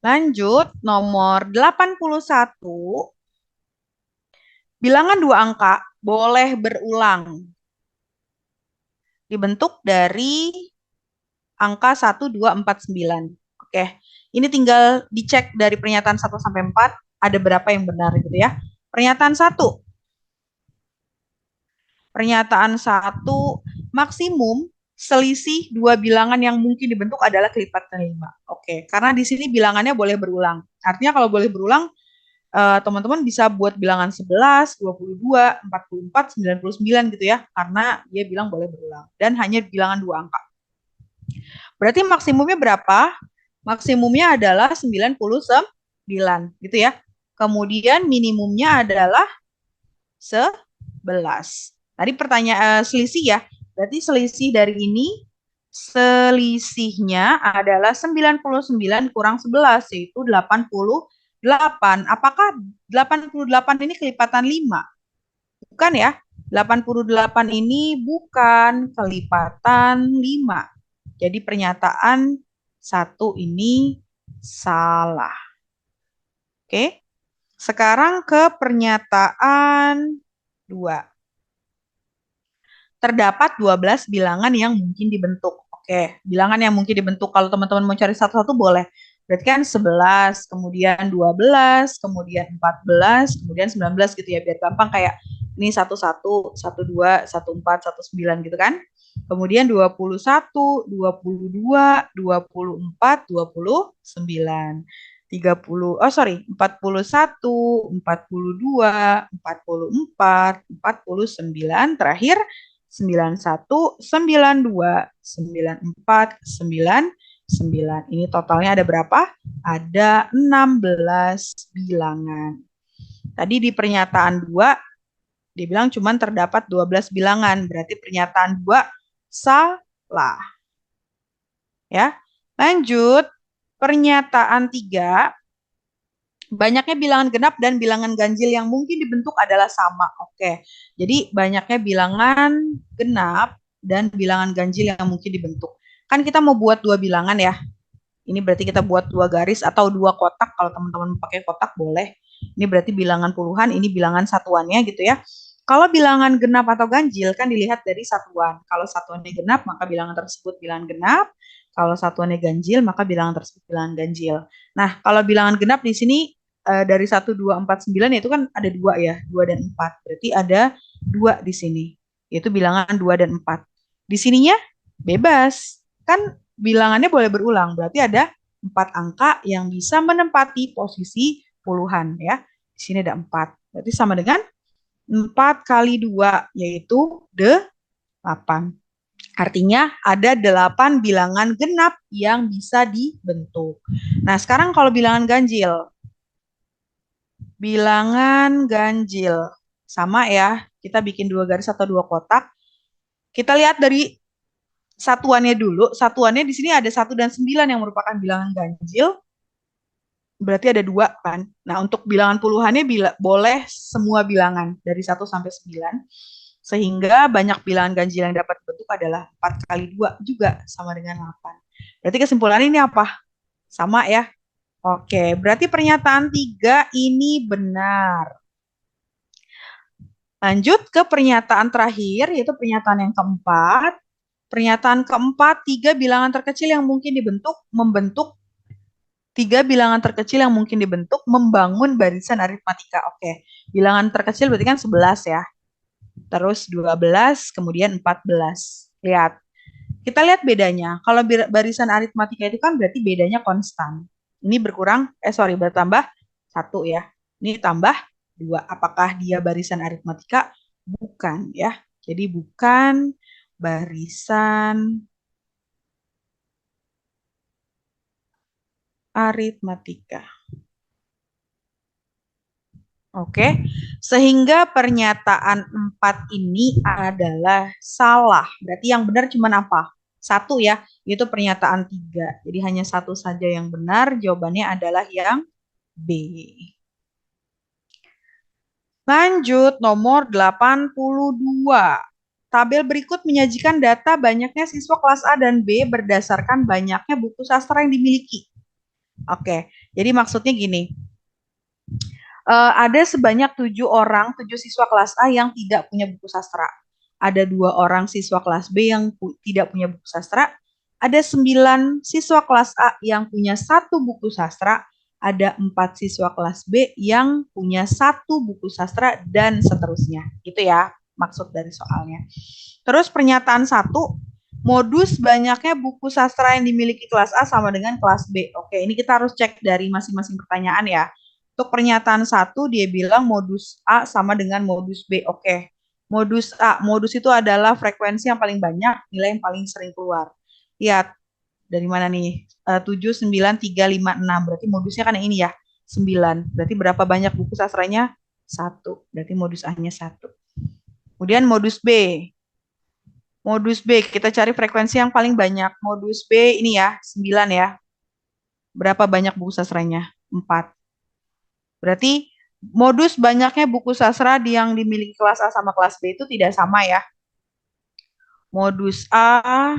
Lanjut, nomor 81. Bilangan dua angka boleh berulang. Dibentuk dari angka 1, 2, 4, 9. Oke, ini tinggal dicek dari pernyataan 1 sampai 4, ada berapa yang benar gitu ya. Pernyataan 1. Pernyataan 1, maksimum selisih dua bilangan yang mungkin dibentuk adalah kelipatan 5. Oke, karena di sini bilangannya boleh berulang. Artinya kalau boleh berulang, teman-teman bisa buat bilangan 11, 22, 44, 99 gitu ya, karena dia bilang boleh berulang dan hanya bilangan dua angka. Berarti maksimumnya berapa? Maksimumnya adalah 99 gitu ya. Kemudian minimumnya adalah 11. Tadi pertanyaan selisih ya. Berarti selisih dari ini selisihnya adalah 99 kurang 11 yaitu 88. Apakah 88 ini kelipatan 5? Bukan ya. 88 ini bukan kelipatan 5. Jadi pernyataan 1 ini salah. Oke. Sekarang ke pernyataan 2. Terdapat 12 bilangan yang mungkin dibentuk. Oke, bilangan yang mungkin dibentuk. Kalau teman-teman mau cari satu-satu boleh. Berarti kan 11, kemudian 12, kemudian 14, kemudian 19 gitu ya. Biar gampang kayak ini 11, 12, 14, 19 gitu kan. Kemudian 21, 22, 24, 29. 30, 41, 42, 44, 49, terakhir 91, 92, 94, 99. Ini totalnya ada berapa? Ada 16 bilangan. Tadi di pernyataan 2, dia bilang cuma terdapat 12 bilangan. Berarti pernyataan 2 salah. Ya. Lanjut, pernyataan 3. Banyaknya bilangan genap dan bilangan ganjil yang mungkin dibentuk adalah sama. Oke, jadi banyaknya bilangan genap dan bilangan ganjil yang mungkin dibentuk. Kan kita mau buat dua bilangan ya. Ini berarti kita buat dua garis atau dua kotak. Kalau teman-teman pakai kotak boleh. Ini berarti bilangan puluhan, ini bilangan satuannya gitu ya. Kalau bilangan genap atau ganjil kan dilihat dari satuan. Kalau satuannya genap, maka bilangan tersebut bilangan genap. Kalau satuannya ganjil, maka bilangan tersebut bilangan ganjil. Nah, kalau bilangan genap di sini dari 1, 2, 4, 9 itu kan ada 2 ya, 2 dan 4. Berarti ada 2 di sini. Yaitu bilangan 2 dan 4. Di sininya bebas. Kan bilangannya boleh berulang. Berarti ada 4 angka yang bisa menempati posisi puluhan ya. Di sini ada 4. Berarti sama dengan 4 kali 2 yaitu 8. Artinya ada 8 bilangan genap yang bisa dibentuk. Nah, sekarang kalau bilangan ganjil. Bilangan ganjil. Sama ya, kita bikin dua garis atau dua kotak. Kita lihat dari satuannya dulu. Satuannya di sini ada 1 dan 9 yang merupakan bilangan ganjil. Berarti ada 2 kan. Nah, untuk bilangan puluhannya boleh semua bilangan dari 1 sampai 9. Sehingga banyak bilangan ganjil yang dapat dibentuk adalah 4 kali 2 juga sama dengan 8. Berarti kesimpulannya ini apa? Sama ya. Oke, berarti pernyataan 3 ini benar. Lanjut ke pernyataan terakhir, yaitu pernyataan yang keempat. Pernyataan keempat, 3 bilangan terkecil yang mungkin membentuk 3 bilangan terkecil yang mungkin dibentuk membangun barisan aritmatika. Oke, bilangan terkecil berarti kan 11 ya. Terus 12, kemudian 14. Lihat, Kita lihat bedanya. Kalau barisan aritmatika itu kan berarti bedanya konstan. Ini bertambah 1 ya. Ini tambah 2. Apakah dia barisan aritmatika? Bukan ya. Jadi bukan barisan aritmatika. Oke, sehingga pernyataan 4 ini adalah salah. Berarti yang benar cuma apa? 1 ya, itu pernyataan 3. Jadi hanya 1 saja yang benar, jawabannya adalah yang B. Lanjut, nomor 82. Tabel berikut menyajikan data banyaknya siswa kelas A dan B berdasarkan banyaknya buku sastra yang dimiliki. Oke, jadi maksudnya gini, ada sebanyak 7 siswa kelas A yang tidak punya buku sastra. Ada 2 orang siswa kelas B yang tidak punya buku sastra. Ada 9 siswa kelas A yang punya 1 buku sastra. Ada 4 siswa kelas B yang punya 1 buku sastra dan seterusnya. Gitu ya maksud dari soalnya. Terus pernyataan 1, modus banyaknya buku sastra yang dimiliki kelas A sama dengan kelas B. Oke, ini kita harus cek dari masing-masing pertanyaan ya. Untuk pernyataan 1, dia bilang modus A sama dengan modus B. Oke, modus A. Modus itu adalah frekuensi yang paling banyak, nilai yang paling sering keluar. Lihat, dari mana nih? 7, 9, 3, 5, 6. Berarti modusnya kan yang ini ya, 9. Berarti berapa banyak buku sastranya? 1. Berarti modus A-nya 1. Kemudian modus B. Modus B, kita cari frekuensi yang paling banyak. Modus B ini ya, 9 ya. Berapa banyak buku sastranya? 4. Berarti modus banyaknya buku sastra yang dimiliki kelas A sama kelas B itu tidak sama ya. Modus A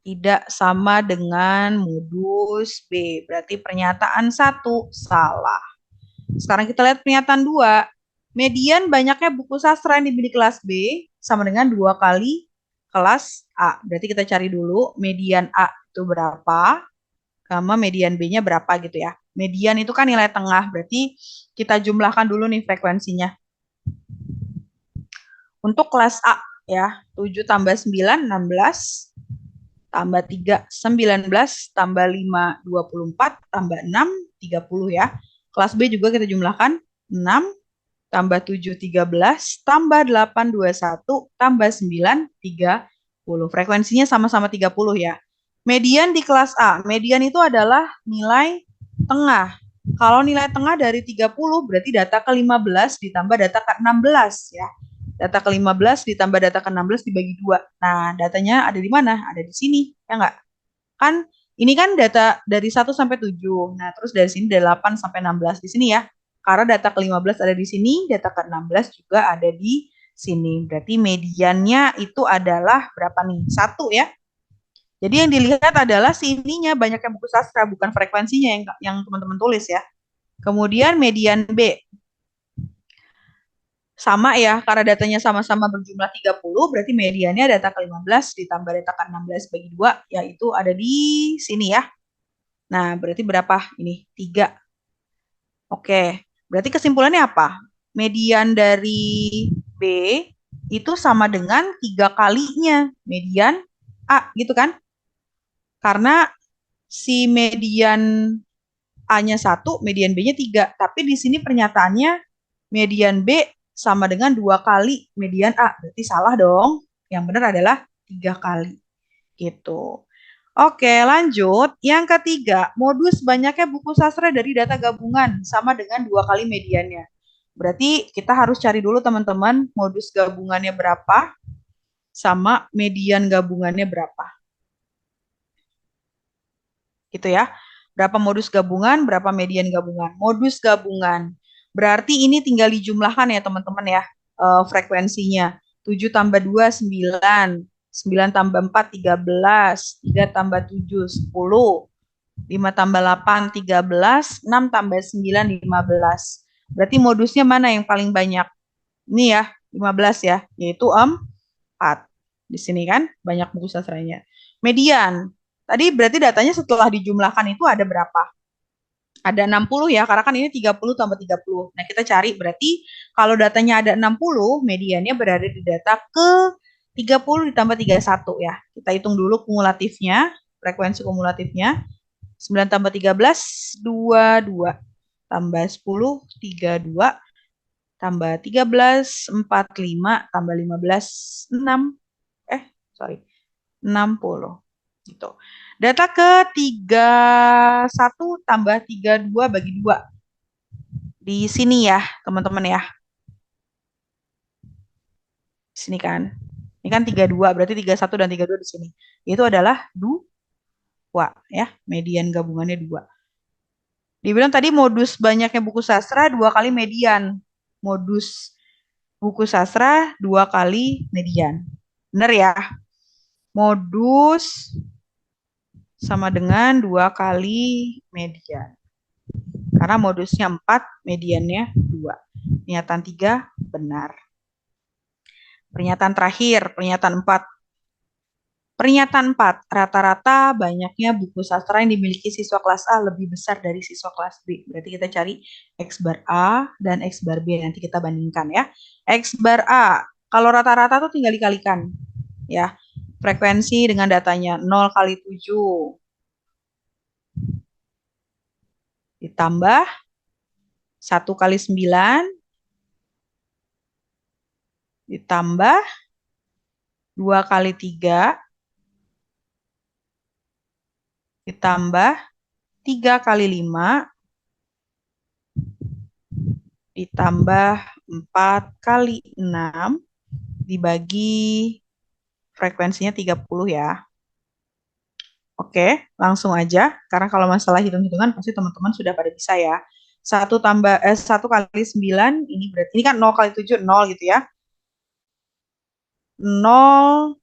tidak sama dengan modus B. Berarti pernyataan 1 salah. Sekarang kita lihat pernyataan 2. Median banyaknya buku sastra yang dimiliki kelas B sama dengan 2 kali kelas A. Berarti kita cari dulu median A itu berapa, sama median B-nya berapa gitu ya. Median itu kan nilai tengah, berarti kita jumlahkan dulu nih frekuensinya. Untuk kelas A ya, 7 tambah 9, 16, tambah 3, 19, tambah 5, 24, tambah 6, 30 ya. Kelas B juga kita jumlahkan, 6, tambah 7, 13, tambah 8, 21, tambah 9, 30. Frekuensinya sama-sama 30 ya. Median di kelas A. Median itu adalah nilai tengah. Kalau nilai tengah dari 30 berarti data ke-15 ditambah data ke-16 ya. Data ke-15 ditambah data ke-16 dibagi 2. Nah, datanya ada di mana? Ada di sini, ya enggak? Kan ini kan data dari 1 sampai 7. Nah, terus dari sini dari 8 sampai 16 di sini ya. Karena data ke-15 ada di sini, data ke-16 juga ada di sini. Berarti mediannya itu adalah berapa nih? 1 ya. Jadi yang dilihat adalah sininya banyaknya buku sastra, bukan frekuensinya yang teman-teman tulis ya. Kemudian median B. Sama ya, karena datanya sama-sama berjumlah 30, berarti mediannya data ke-15 ditambah data ke-16 bagi 2, yaitu ada di sini ya. Nah, berarti berapa ini? 3. Oke, berarti kesimpulannya apa? Median dari B itu sama dengan 3 kalinya median A, gitu kan? Karena si median A-nya 1, median B-nya 3. Tapi di sini pernyataannya median B sama dengan 2 kali median A. Berarti salah dong. Yang benar adalah 3 kali. Gitu. Oke, lanjut. Yang ketiga, modus banyaknya buku sastra dari data gabungan sama dengan 2 kali mediannya. Berarti kita harus cari dulu teman-teman modus gabungannya berapa sama median gabungannya berapa. Gitu ya. Berapa modus gabungan, berapa median gabungan. Modus gabungan. Berarti ini tinggal dijumlahkan ya teman-teman ya, frekuensinya. 7 tambah 2, 9. 9 tambah 4, 13. 3 tambah 7, 10. 5 tambah 8, 13. 6 tambah 9, 15. Berarti modusnya mana yang paling banyak? Ini ya, 15 ya, yaitu 4. Di sini kan banyak buku sastranya. Median. Tadi berarti datanya setelah dijumlahkan itu ada berapa? Ada 60 ya, karena kan ini 30 tambah 30. Nah, kita cari berarti kalau datanya ada 60, mediannya berada di data ke 30 ditambah 31 ya. Kita hitung dulu kumulatifnya, frekuensi kumulatifnya. 9 tambah 13, 22. Tambah 10, 32. Tambah 13, 45. Tambah 15, 6. Sorry. 60. Gitu. Data ke 31 tambah 32 bagi 2. Di sini ya, teman-teman ya. Di sini kan. Ini kan 32, berarti 31 dan 32 di sini. Itu adalah 2 ya. Median gabungannya 2. Dibilang tadi modus banyaknya buku sastra 2 kali median. Modus buku sastra 2 kali median. Benar ya? Modus sama dengan 2 kali median. Karena modusnya 4, mediannya 2. Pernyataan 3 benar. Pernyataan terakhir, pernyataan 4. Pernyataan 4, rata-rata banyaknya buku sastra yang dimiliki siswa kelas A lebih besar dari siswa kelas B. Berarti kita cari X bar A dan X bar B. Nanti kita bandingkan ya. X bar A, kalau rata-rata tuh tinggal dikalikan. Ya, frekuensi dengan datanya 0 kali 7. Ditambah 1 kali 9. Ditambah 2 kali 3. Ditambah 3 kali 5. Ditambah 4 kali 6. Dibagi frekuensinya 30 ya. Oke, langsung aja. Karena kalau masalah hitung-hitungan pasti teman-teman sudah pada bisa ya. 1 kali 9, ini berarti, ini kan 0 kali 7, 0 gitu ya. 0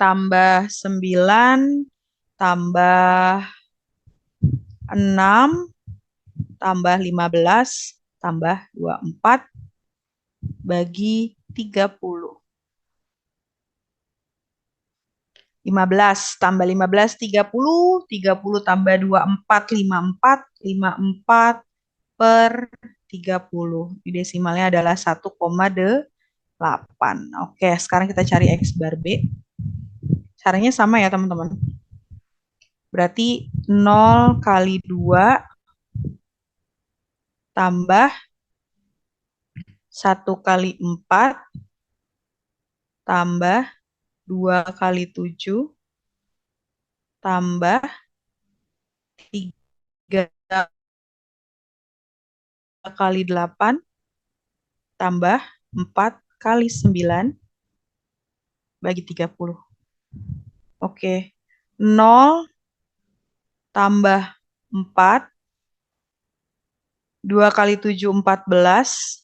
tambah 9 tambah 6 tambah 15 tambah 24 bagi 30. 15 tambah 15, 30. 30 tambah 24, 54. 54 per 30. Desimalnya adalah 1,8. Oke, sekarang kita cari X bar B. Caranya sama ya teman-teman. Berarti 0 kali 2 tambah 1 kali 4 tambah 2 kali 7 tambah 3 kali 8 tambah 4 kali 9 bagi 30. Oke. 0 tambah 4. 2 kali 7, 14.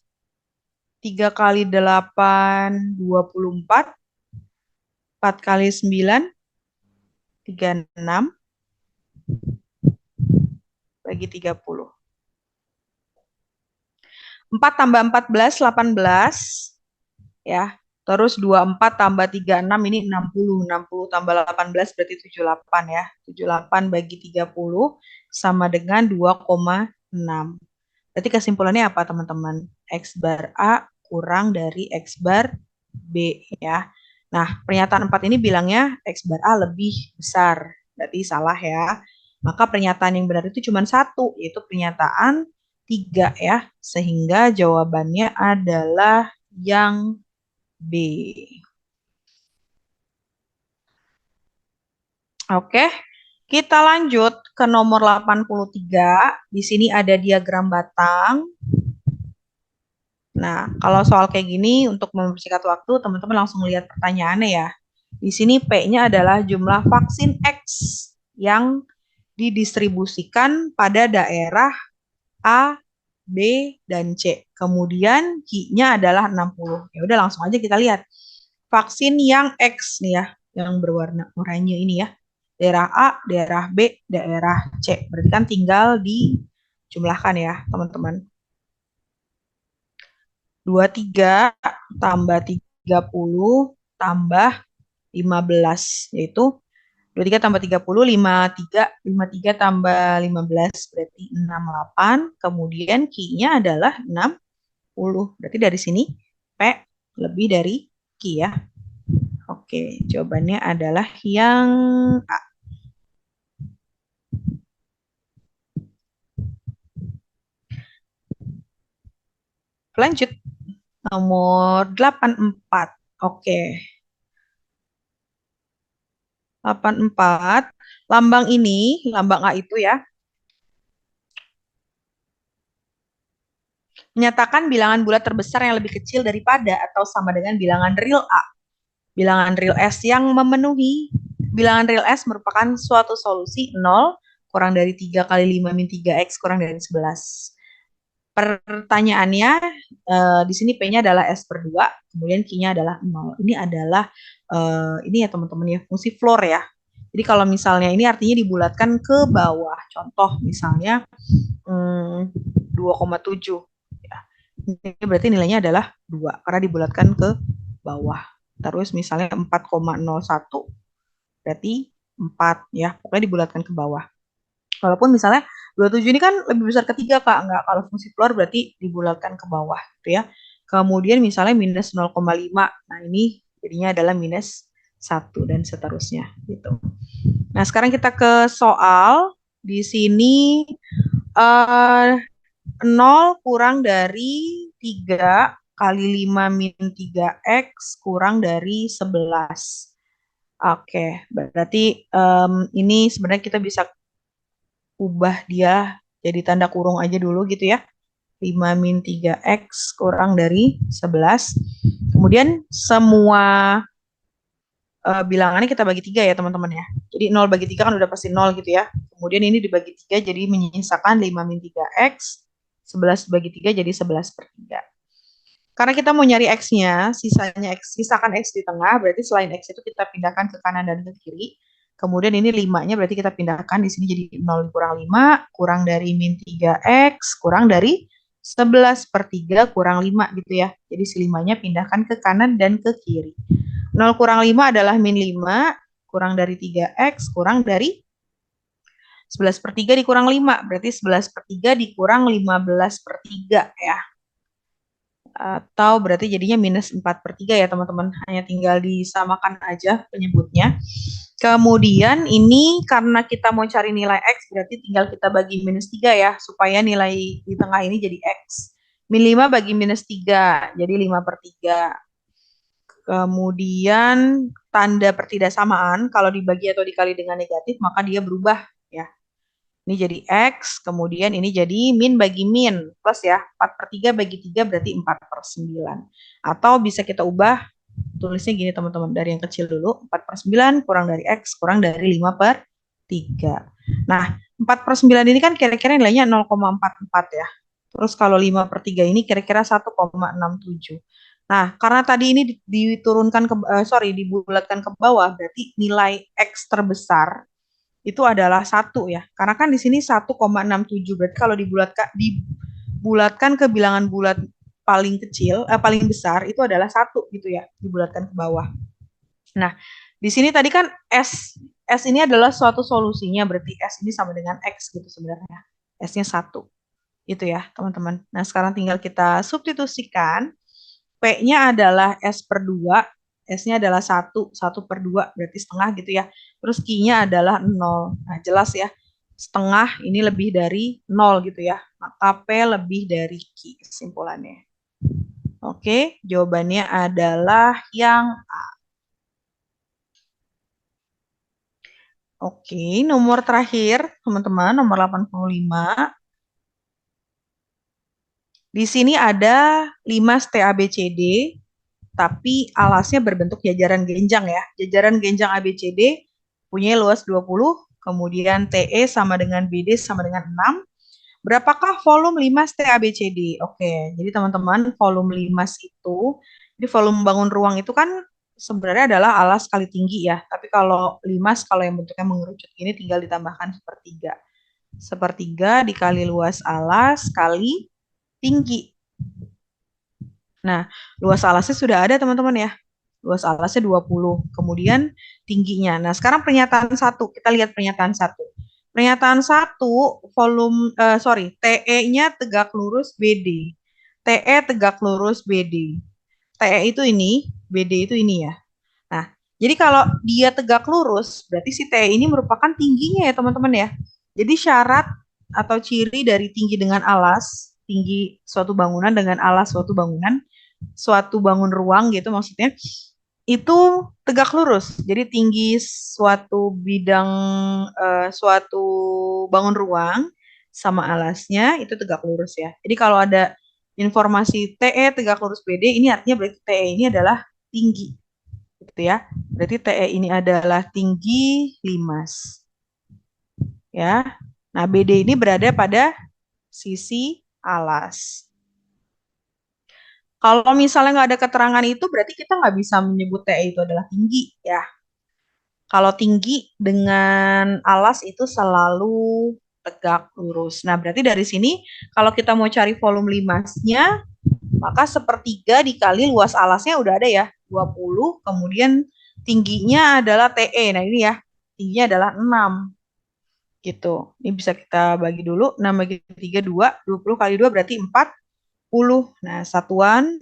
3 kali 8, 24. 4 kali 9, 36 bagi 30. 4 tambah 14, 18. Ya. Terus 24 tambah 36, ini 60. 60 tambah 18 berarti 78 ya. 78 bagi 30 sama dengan 2,6. Berarti kesimpulannya apa teman-teman? X bar A kurang dari X bar B ya. Nah, pernyataan 4 ini bilangnya X bar A lebih besar. Berarti salah ya. Maka pernyataan yang benar itu cuma satu, yaitu pernyataan 3 ya. Sehingga jawabannya adalah yang B. Oke, kita lanjut ke nomor 83. Di sini ada diagram batang. Nah, kalau soal kayak gini, untuk mempersingkat waktu, teman-teman langsung lihat pertanyaannya ya. Di sini P-nya adalah jumlah vaksin X yang didistribusikan pada daerah A, B, dan C. Kemudian Q-nya adalah 60. Ya udah langsung aja kita lihat. Vaksin yang X nih ya, yang berwarna oranye ini ya. Daerah A, daerah B, daerah C. Berarti kan tinggal dijumlahkan ya, teman-teman. 23 tambah 30 tambah 15, yaitu 23 tambah 30, 53. 53 tambah 15 berarti 68. Kemudian Q-nya adalah 60. Berarti dari sini P lebih dari Q ya. Oke, jawabannya adalah yang A. Lanjut, nomor 84. Oke, 84. Lambang ini, lambang A itu ya, menyatakan bilangan bulat terbesar yang lebih kecil daripada atau sama dengan bilangan real A. Bilangan real S yang memenuhi. Bilangan real S merupakan suatu solusi 0 kurang dari 3 kali 5 min 3X kurang dari 11. Pertanyaannya, di sini P-nya adalah S per 2, kemudian Q-nya adalah 0. Ini adalah, ini ya teman-teman ya, fungsi floor ya. Jadi kalau misalnya ini artinya dibulatkan ke bawah. Contoh misalnya 2,7. Ya. Ini berarti nilainya adalah 2, karena dibulatkan ke bawah. Terus misalnya 4,01, berarti 4 ya, pokoknya dibulatkan ke bawah. Walaupun misalnya 27 ini kan lebih besar ketiga Kak, enggak, kalau fungsi keluar berarti dibulatkan ke bawah gitu ya. Kemudian misalnya minus 0,5, nah ini jadinya adalah minus 1 dan seterusnya gitu. Nah sekarang kita ke soal, di sini 0 kurang dari 3 kali 5 min 3X kurang dari 11. Oke, berarti ini sebenarnya kita bisa ubah dia jadi tanda kurung aja dulu gitu ya. 5 min 3X kurang dari 11. Kemudian semua bilangannya kita bagi 3 ya teman-teman ya. Jadi 0 bagi 3 kan udah pasti 0 gitu ya. Kemudian ini dibagi 3 jadi menyisakan 5 min 3X. 11 bagi 3 jadi 11 per 3. Karena kita mau nyari X-nya, sisanya X, sisakan X di tengah, berarti selain X itu kita pindahkan ke kanan dan ke kiri. Kemudian ini 5-nya berarti kita pindahkan di sini jadi 0 kurang 5, kurang dari min 3X, kurang dari 11 per 3 kurang 5 gitu ya. Jadi si 5-nya pindahkan ke kanan dan ke kiri. 0 kurang 5 adalah min 5, kurang dari 3X, kurang dari 11 per 3 dikurang 5, berarti 11 per 3 dikurang 15 per 3 ya. Atau berarti jadinya minus 4 per 3 ya teman-teman. Hanya tinggal disamakan aja penyebutnya. Kemudian ini karena kita mau cari nilai X, berarti tinggal kita bagi minus 3 ya, supaya nilai di tengah ini jadi X. Min 5 bagi minus 3, jadi 5 per 3. Kemudian tanda pertidaksamaan, kalau dibagi atau dikali dengan negatif, maka dia berubah ya. Ini jadi X, kemudian ini jadi min bagi min, plus ya, 4 per 3 bagi 3 berarti 4 per 9. Atau bisa kita ubah, tulisnya gini teman-teman, dari yang kecil dulu, 4 per 9 kurang dari X, kurang dari 5 per 3. Nah, 4 per 9 ini kan kira-kira nilainya 0,44 ya. Terus kalau 5 per 3 ini kira-kira 1,67. Nah, karena tadi ini diturunkan dibulatkan ke bawah, berarti nilai X terbesar itu adalah 1 ya. Karena kan di sini 1,67. Berarti kalau dibulatkan ke bilangan bulat paling kecil, paling besar itu adalah 1 gitu ya, dibulatkan ke bawah. Nah, di sini tadi kan S ini adalah suatu solusinya, berarti S ini sama dengan X gitu sebenarnya. S-nya 1. Itu ya, teman-teman. Nah, sekarang tinggal kita substitusikan. P-nya adalah S per 2, S-nya adalah 1, 1 per 2, berarti setengah gitu ya. Terus Q-nya adalah 0. Nah, jelas ya, setengah ini lebih dari 0 gitu ya. Maka P lebih dari Q, kesimpulannya. Oke, jawabannya adalah yang A. Oke, nomor terakhir, teman-teman, nomor 85. Di sini ada 5 STABCD, tapi alasnya berbentuk jajaran genjang ya. Jajaran genjang ABCD punya luas 20, kemudian TE sama dengan BD sama dengan 6. Berapakah volume 5 TABCD? Oke, jadi teman-teman volume 5 itu, jadi volume bangun ruang itu kan sebenarnya adalah alas kali tinggi ya. Tapi kalau 5, kalau yang bentuknya mengerucut ini tinggal ditambahkan sepertiga. Sepertiga dikali luas alas kali tinggi. Nah, luas alasnya sudah ada teman-teman ya. Luas alasnya 20. Kemudian tingginya. Nah, sekarang pernyataan 1. Kita lihat pernyataan 1. Pernyataan 1, TE-nya tegak lurus BD. TE tegak lurus BD. TE itu ini, BD itu ini ya. Nah, Jadi kalau dia tegak lurus, berarti si TE ini merupakan tingginya ya teman-teman ya. Jadi syarat atau ciri dari tinggi dengan alas, tinggi suatu bangunan dengan alas suatu bangun ruang gitu maksudnya, itu tegak lurus. Jadi tinggi suatu bidang, suatu bangun ruang sama alasnya itu tegak lurus ya. Jadi kalau ada informasi TE tegak lurus BD, ini artinya berarti TE ini adalah tinggi gitu ya. Berarti TE ini adalah tinggi limas ya. Nah, BD ini berada pada sisi alas. Kalau misalnya nggak ada keterangan itu, berarti kita nggak bisa menyebut TE itu adalah tinggi ya. Kalau tinggi dengan alas itu selalu tegak lurus. Nah, berarti dari sini kalau kita mau cari volume limasnya, maka sepertiga dikali luas alasnya udah ada ya, 20, kemudian tingginya adalah TE. Nah, ini ya, tingginya adalah 6 gitu. Ini bisa kita bagi dulu, 6 bagi 3, 2, 20 kali 2 berarti 40. Nah, satuan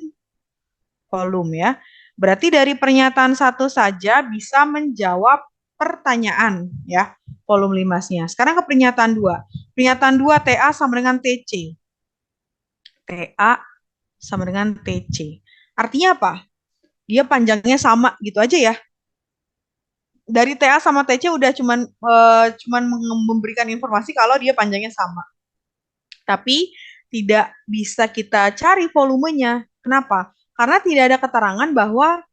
volume ya. Berarti dari pernyataan satu saja bisa menjawab pertanyaan ya, volume limasnya. Sekarang ke pernyataan 2. Pernyataan 2 TA sama dengan TC. TA sama dengan TC. Artinya apa? Dia panjangnya sama gitu aja ya. Dari TA sama TC udah cuman memberikan informasi kalau dia panjangnya sama. Tapi tidak bisa kita cari volumenya. Kenapa? Karena tidak ada keterangan bahwa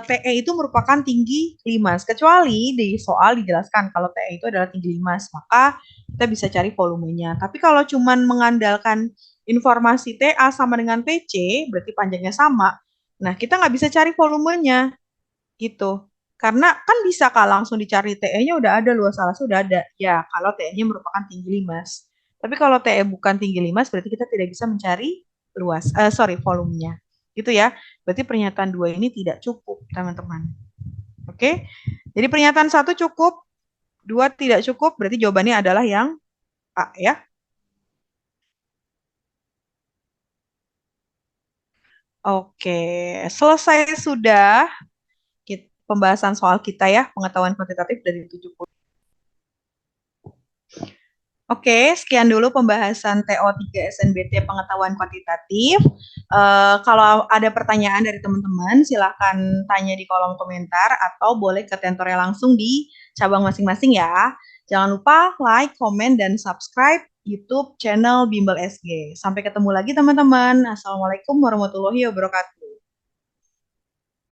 TE itu merupakan tinggi limas. Kecuali di soal dijelaskan kalau TE itu adalah tinggi limas, maka kita bisa cari volumenya. Tapi kalau cuma mengandalkan informasi TA sama dengan TC, berarti panjangnya sama. Nah, kita nggak bisa cari volumenya gitu. Karena kan bisa Kak langsung dicari TE-nya udah ada, luas alasnya udah ada. Ya, kalau TE-nya merupakan tinggi limas. Tapi kalau TE bukan tinggi limas, berarti kita tidak bisa mencari volumenya. Gitu ya. Berarti pernyataan 2 ini tidak cukup, teman-teman. Oke. Jadi pernyataan 1 cukup, 2 tidak cukup, berarti jawabannya adalah yang A ya. Oke, selesai sudah pembahasan soal kita ya, pengetahuan kuantitatif dari 70. Oke, sekian dulu pembahasan TO3 SNBT pengetahuan kuantitatif. Kalau ada pertanyaan dari teman-teman, silakan tanya di kolom komentar atau boleh ke tentornya langsung di cabang masing-masing ya. Jangan lupa like, komen, dan subscribe YouTube channel Bimbel SG. Sampai ketemu lagi teman-teman. Assalamualaikum warahmatullahi wabarakatuh.